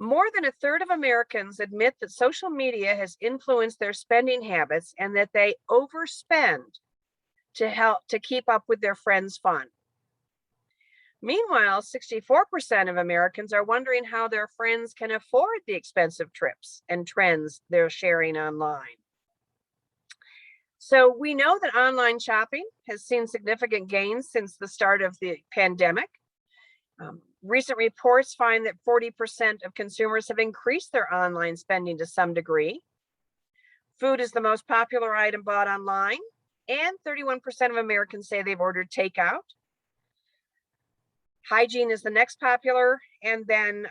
Speaker 2: more than a third of Americans admit that social media has influenced their spending habits and that they overspend to keep up with their friends' fun. Meanwhile, 64% of Americans are wondering how their friends can afford the expensive trips and trends they're sharing online. So we know that online shopping has seen significant gains since the start of the pandemic. Recent reports find that 40% of consumers have increased their online spending to some degree. Food is the most popular item bought online, and 31% of Americans say they've ordered takeout. Hygiene is the next popular, and then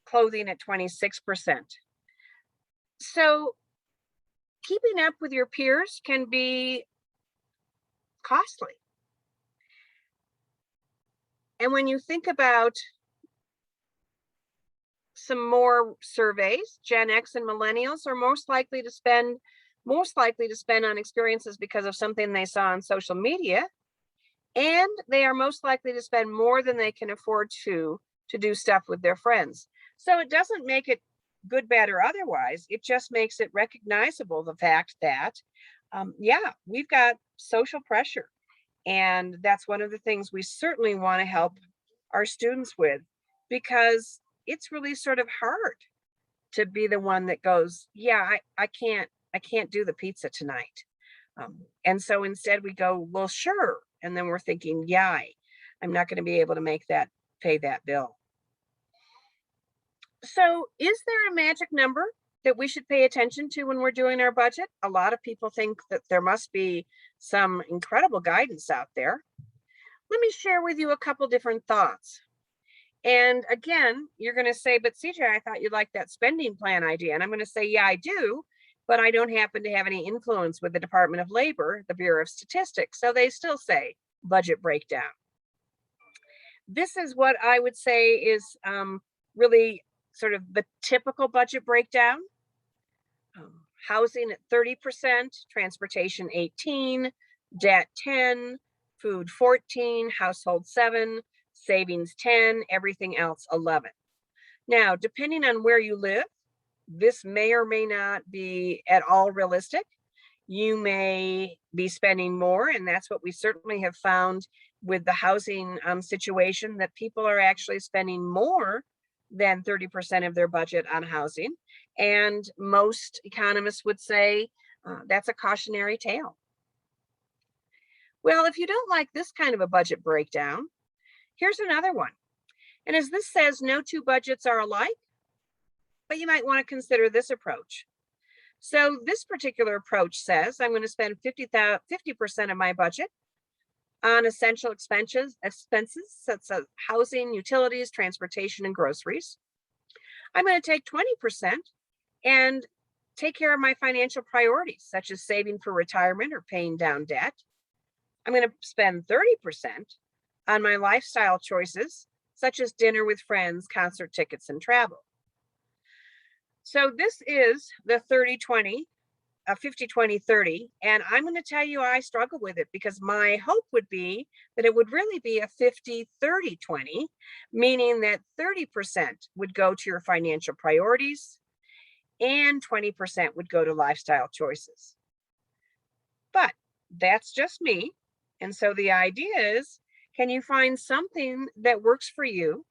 Speaker 2: clothing at 26%. So keeping up with your peers can be costly. And when you think about some more surveys, Gen X and millennials are most likely to spend on experiences because of something they saw on social media. And they are most likely to spend more than they can afford to do stuff with their friends. So it doesn't make it good, bad, or otherwise. It just makes it recognizable, the fact that, we've got social pressure. And that's one of the things we certainly want to help our students with, because it's really sort of hard to be the one that goes, I can't do the pizza tonight. And so instead we go, well, sure. And then we're thinking, I'm not going to be able to pay that bill. So is there a magic number that we should pay attention to when we're doing our budget? A lot of people think that there must be some incredible guidance out there. Let me share with you a couple different thoughts. And again, you're going to say, but CJ, I thought you liked that spending plan idea. And I'm going to say, yeah, I do, but I don't happen to have any influence with the Department of Labor, the Bureau of Statistics. So they still say budget breakdown. This is what I would say is really sort of the typical budget breakdown. Housing at 30%, transportation 18%, debt 10%, food 14%, household 7%, savings 10%, everything else 11%. Now, depending on where you live, this may or may not be at all realistic. You may be spending more, and that's what we certainly have found with the housing situation, that people are actually spending more than 30% of their budget on housing. And most economists would say that's a cautionary tale. Well, if you don't like this kind of a budget breakdown, here's another one. And as this says, no two budgets are alike, but you might want to consider this approach. So this particular approach says I'm going to spend 50% of my budget on essential expenses such as housing, utilities, transportation, and groceries. I'm going to take 20% and take care of my financial priorities, such as saving for retirement or paying down debt. I'm going to spend 30% on my lifestyle choices, such as dinner with friends, concert tickets, and travel. So this is the 30-20, 50-20-30, and I'm going to tell you I struggle with it because my hope would be that it would really be a 50-30-20, meaning that 30% would go to your financial priorities and 20% would go to lifestyle choices. But that's just me. And so the idea is, can you find something that works for you?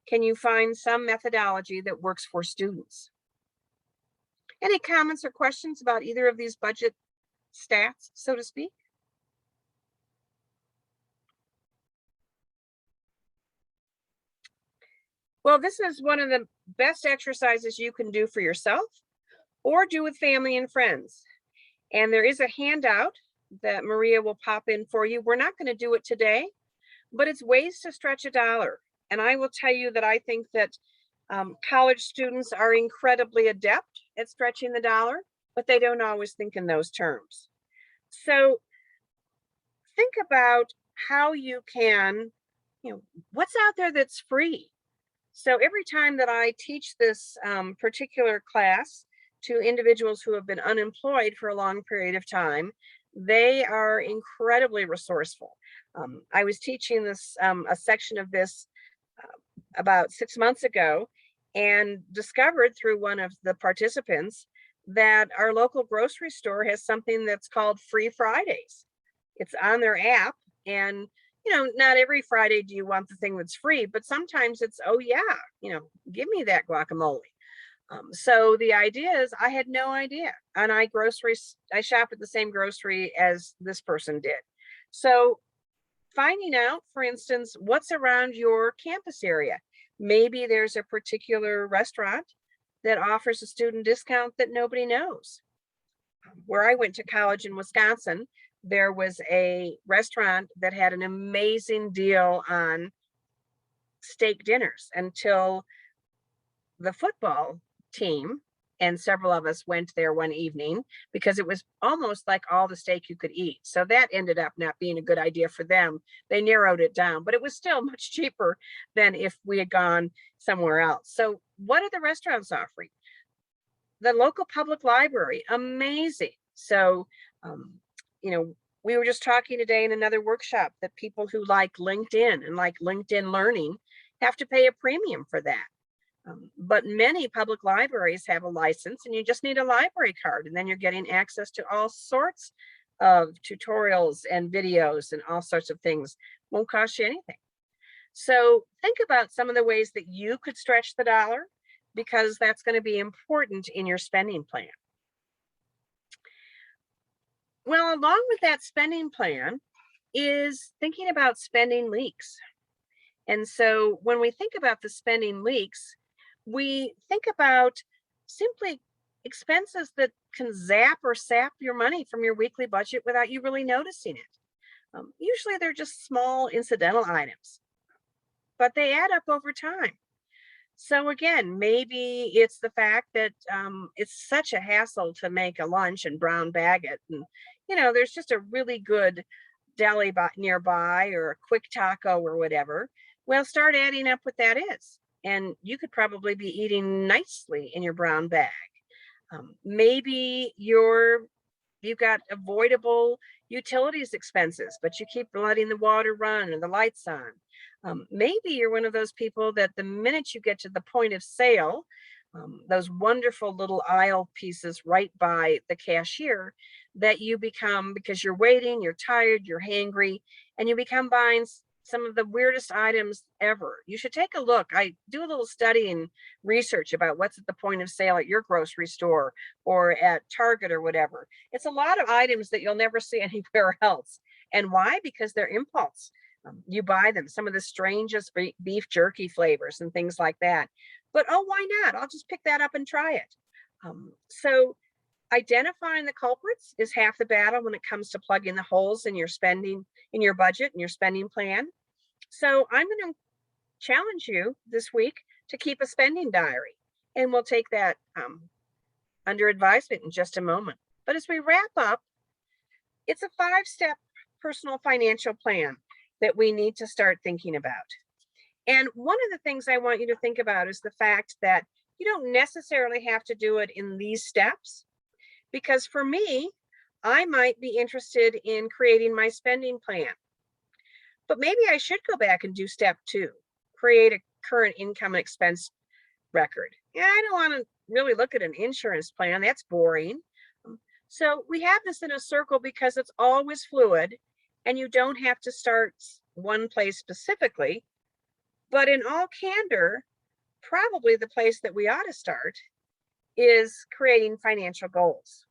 Speaker 2: Can you find some methodology that works for students? Any comments or questions about either of these budget stats, so to speak? Well, this is one of the best exercises you can do for yourself or do with family and friends. And there is a handout that Maria will pop in for you. We're not going to do it today, but it's ways to stretch $1. And I will tell you that I think that college students are incredibly adept at stretching the dollar, but they don't always think in those terms. So think about how you can, what's out there that's free. So every time that I teach this particular class to individuals who have been unemployed for a long period of time, they are incredibly resourceful. I was teaching this, a section of this about 6 months ago, and discovered through one of the participants that our local grocery store has something that's called Free Fridays. It's on their app, and not every Friday do you want the thing that's free, but sometimes it's, oh yeah, give me that guacamole. So the idea is, I had no idea, and I shop at the same grocery as this person did. So finding out, for instance, what's around your campus area. Maybe there's a particular restaurant that offers a student discount that nobody knows. Where I went to college in Wisconsin, there was a restaurant that had an amazing deal on steak dinners until the football team and several of us went there one evening because it was almost like all the steak you could eat. So that ended up not being a good idea for them. They narrowed it down, but it was still much cheaper than if we had gone somewhere else. So what are the restaurants offering? The local public library, amazing. So, we were just talking today in another workshop that people who like LinkedIn and like LinkedIn Learning have to pay a premium for that. But many public libraries have a license, and you just need a library card, and then you're getting access to all sorts of tutorials and videos and all sorts of things. Won't cost you anything. So think about some of the ways that you could stretch the dollar, because that's going to be important in your spending plan. Well, along with that spending plan is thinking about spending leaks. And so when we think about the spending leaks, we think about simply expenses that can zap or sap your money from your weekly budget without you really noticing it. Usually they're just small incidental items, but they add up over time. So again, maybe it's the fact that it's such a hassle to make a lunch and brown bag it. And, there's just a really good deli nearby or a quick taco or whatever. Well, start adding up what that is. And you could probably be eating nicely in your brown bag. Maybe you've got avoidable utilities expenses, but you keep letting the water run and the lights on. Maybe you're one of those people that the minute you get to the point of sale, those wonderful little aisle pieces right by the cashier, that you become, because you're waiting, you're tired, you're hangry, and you become buying some of the weirdest items ever. You should take a look. I do a little study and research about what's at the point of sale at your grocery store or at Target or whatever. It's a lot of items that you'll never see anywhere else. And why? Because they're impulse. You buy them, some of the strangest beef jerky flavors and things like that. But oh, why not? I'll just pick that up and try it. So identifying the culprits is half the battle when it comes to plugging the holes in your spending, in your budget and your spending plan. So I'm going to challenge you this week to keep a spending diary, and we'll take that under advisement in just a moment. But as we wrap up, it's a 5-step personal financial plan that we need to start thinking about. And one of the things I want you to think about is the fact that you don't necessarily have to do it in these steps, because for me, I might be interested in creating my spending plan, but maybe I should go back and do step 2, create a current income and expense record. Yeah, I don't want to really look at an insurance plan. That's boring. So we have this in a circle because it's always fluid, and you don't have to start one place specifically. But in all candor, probably the place that we ought to start is creating financial goals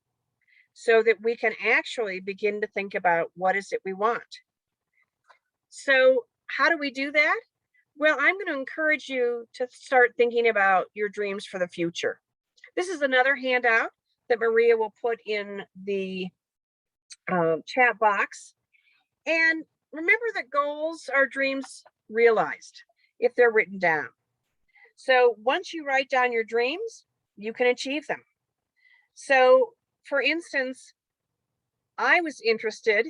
Speaker 2: so that we can actually begin to think about what is it we want. So how do we do that? Well, I'm going to encourage you to start thinking about your dreams for the future. This is another handout that Maria will put in the chat box. And remember that goals are dreams realized if they're written down. So once you write down your dreams, you can achieve them. So for instance, I was interested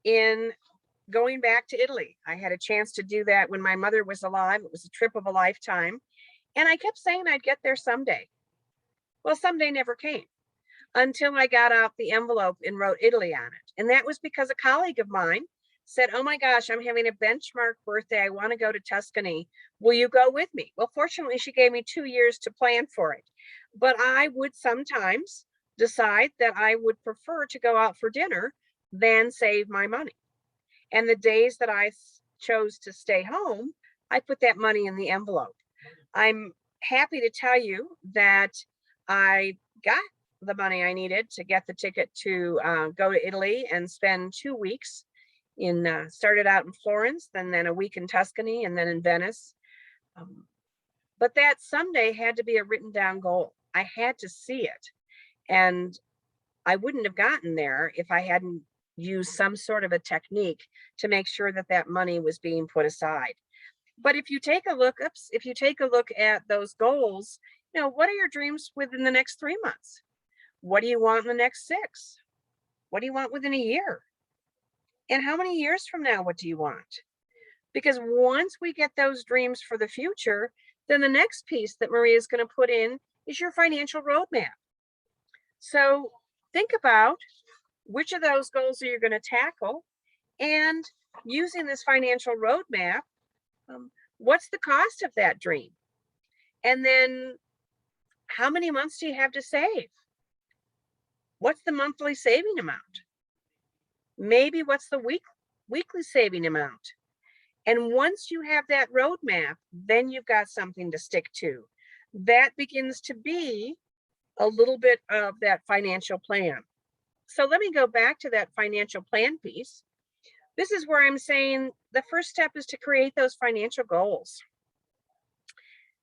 Speaker 2: in going back to Italy. I had a chance to do that when my mother was alive. It was a trip of a lifetime. And I kept saying I'd get there someday. Well, someday never came until I got out the envelope and wrote Italy on it. And that was because a colleague of mine said, oh my gosh, I'm having a benchmark birthday. I want to go to Tuscany. Will you go with me? Well, fortunately, she gave me 2 years to plan for it. But I would sometimes decide that I would prefer to go out for dinner than save my money. And the days that I chose to stay home, I put that money in the envelope. I'm happy to tell you that I got the money I needed to get the ticket to go to Italy and spend 2 weeks in, started out in Florence, then a week in Tuscany, and then in Venice. But that someday had to be a written down goal. I had to see it. And I wouldn't have gotten there if I hadn't used some sort of a technique to make sure that that money was being put aside. But if you take a look, if you take a look at those goals, you know, what are your dreams within the next 3 months? What do you want in the next 6? What do you want within a year? And how many years from now, what do you want? Because once we get those dreams for the future, then the next piece that Maria is going to put in is your financial roadmap. So think about which of those goals are you going to tackle, and using this financial roadmap, what's the cost of that dream? And then how many months do you have to save? What's the monthly saving amount? Maybe what's the weekly saving amount? And once you have that roadmap, then you've got something to stick to. That begins to be a little bit of that financial plan. So let me go back to that financial plan piece. This is where I'm saying the first step is to create those financial goals.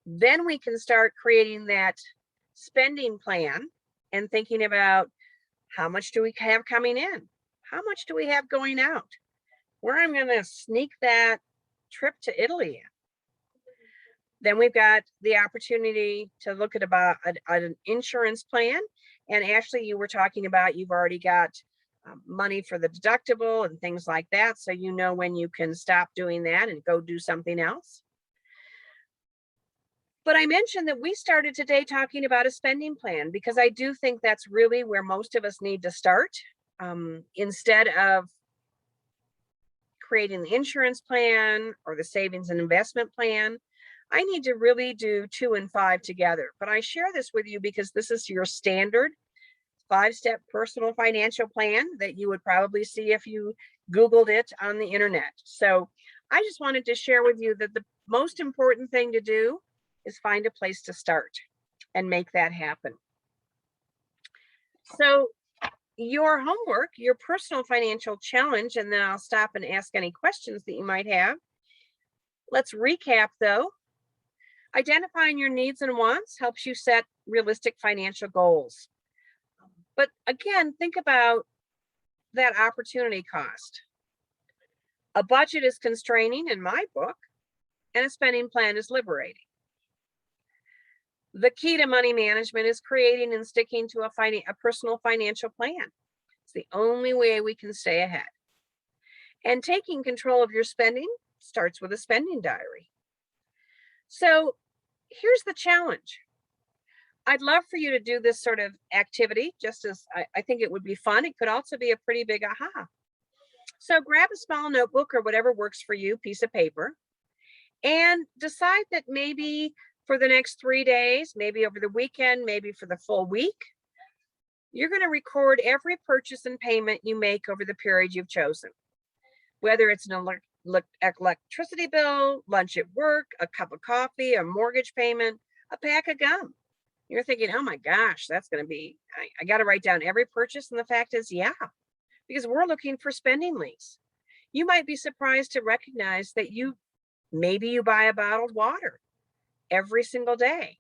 Speaker 2: Then we can start creating that spending plan and thinking about how much do we have coming in? How much do we have going out? Where I'm going to sneak that trip to Italy in. Then we've got the opportunity to look at about an insurance plan. And Ashley, you were talking about you've already got money for the deductible and things like that. So you know when you can stop doing that and go do something else. But I mentioned that we started today talking about a spending plan because I do think that's really where most of us need to start. Instead of creating the insurance plan or the savings and investment plan, I need to really do 2 and 5 together. But I share this with you because this is your standard 5-step personal financial plan that you would probably see if you Googled it on the internet. So I just wanted to share with you that the most important thing to do is find a place to start and make that happen. So your homework, your personal financial challenge, and then I'll stop and ask any questions that you might have. Let's recap though. Identifying your needs and wants helps you set realistic financial goals. But again, think about that opportunity cost. A budget is constraining in my book, and a spending plan is liberating. The key to money management is creating and sticking to a personal financial plan. It's the only way we can stay ahead. And taking control of your spending starts with a spending diary. So here's the challenge. I'd love for you to do this sort of activity, just as I think it would be fun. It could also be a pretty big aha. So grab a small notebook or whatever works for you, piece of paper, and decide that maybe for the next 3 days, maybe over the weekend, maybe for the full week, you're going to record every purchase and payment you make over the period you've chosen. Whether it's an electricity bill, lunch at work, a cup of coffee, a mortgage payment, a pack of gum. You're thinking, oh my gosh, that's going to be, I got to write down every purchase. And the fact is, yeah, because we're looking for spending leaks. You might be surprised to recognize that maybe you buy a bottled water every single day.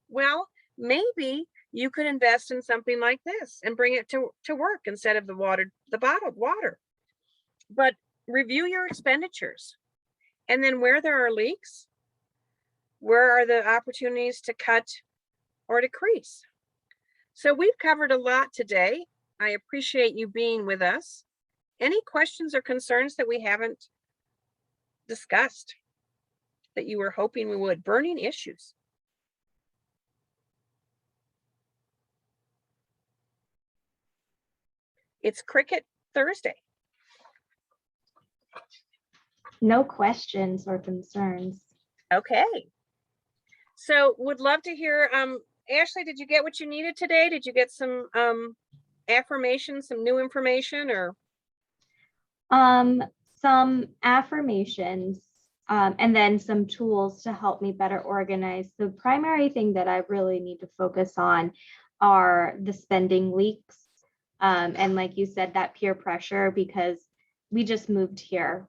Speaker 2: Well, maybe you could invest in something like this and bring it to work instead of the bottled water. But review your expenditures. And then where there are leaks, where are the opportunities to cut or decrease? So we've covered a lot today. I appreciate you being with us. Any questions or concerns that we haven't discussed that you were hoping we would? Burning issues. It's Cricket Thursday.
Speaker 3: No questions or concerns.
Speaker 2: Okay. So would love to hear, Ashley, did you get what you needed today? Did you get some affirmation, some new information, or?
Speaker 3: Some affirmations, and then some tools to help me better organize. The primary thing that I really need to focus on are the spending leaks. And like you said, that peer pressure, because we just moved here,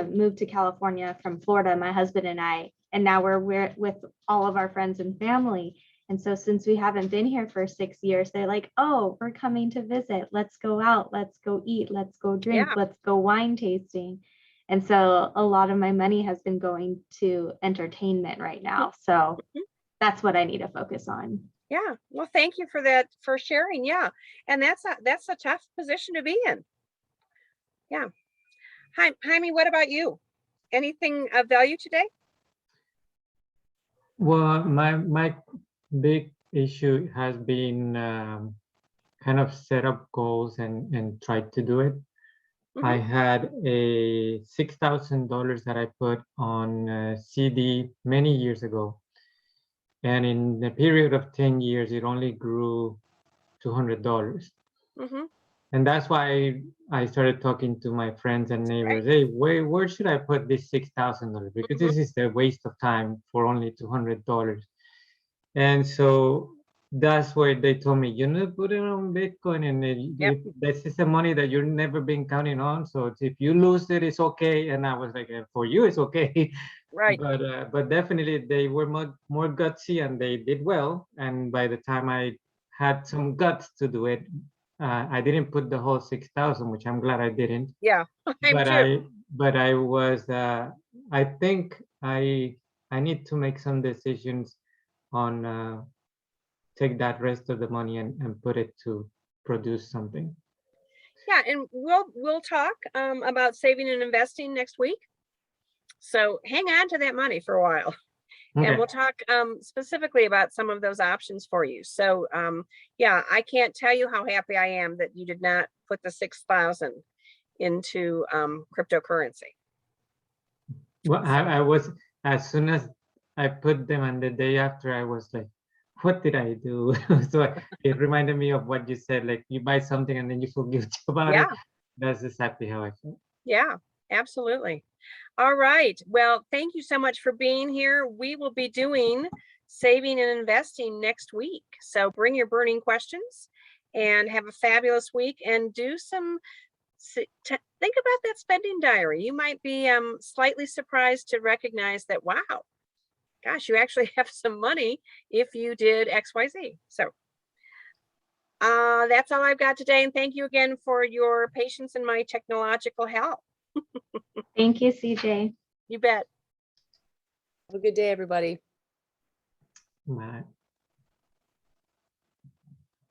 Speaker 3: moved to California from Florida, my husband and I, and now we're with all of our friends and family. And so since we haven't been here for 6 years, they're like, oh, we're coming to visit. Let's go out. Let's go eat. Let's go drink.
Speaker 2: Yeah.
Speaker 3: Let's go wine tasting. And so a lot of my money has been going to entertainment right now. So that's what I need to focus on.
Speaker 2: Yeah. Well, thank you for that, for sharing. Yeah. And that's a tough position to be in. Yeah. Hi, Jaime, what about you? Anything of value today?
Speaker 4: Well, my big issue has been kind of set up goals and try to do it. I had a $6,000 that I put on a CD many years ago. And in the period of 10 years, it only grew $200. And that's why I started talking to my friends and neighbors. Hey, where should I put this $6,000? Because this is a waste of time for only $200. And so that's where they told me, put it on Bitcoin, and this is the money that you've never been counting on. So if you lose it, it's okay. And I was like, for you, it's okay.
Speaker 2: Right.
Speaker 4: But definitely they were more gutsy and they did well. And by the time I had some guts to do it, I didn't put the whole 6,000, which I'm glad I didn't.
Speaker 2: Yeah,
Speaker 4: But I was, I think I need to make some decisions on take that rest of the money and put it to produce something.
Speaker 2: Yeah, and we'll talk about saving and investing next week. So hang on to that money for a while. Okay. And we'll talk specifically about some of those options for you. So yeah, I can't tell you how happy I am that you did not put the 6,000 into cryptocurrency.
Speaker 4: Well, I was, as soon as I put them, and the day after I was like, what did I do? So it reminded me of what you said, like you buy something and then you feel guilty about it. That's exactly how I feel.
Speaker 2: Yeah, Absolutely. All right. Well, thank you so much for being here. We will be doing saving and investing next week. So bring your burning questions and have a fabulous week, and do some think about that spending diary. You might be slightly surprised to recognize that, wow, gosh, you actually have some money if you did XYZ. So that's all I've got today. And thank you again for your patience and my technological help.
Speaker 3: Thank you, CJ.
Speaker 2: You bet.
Speaker 1: Have a good day, everybody.
Speaker 4: Bye.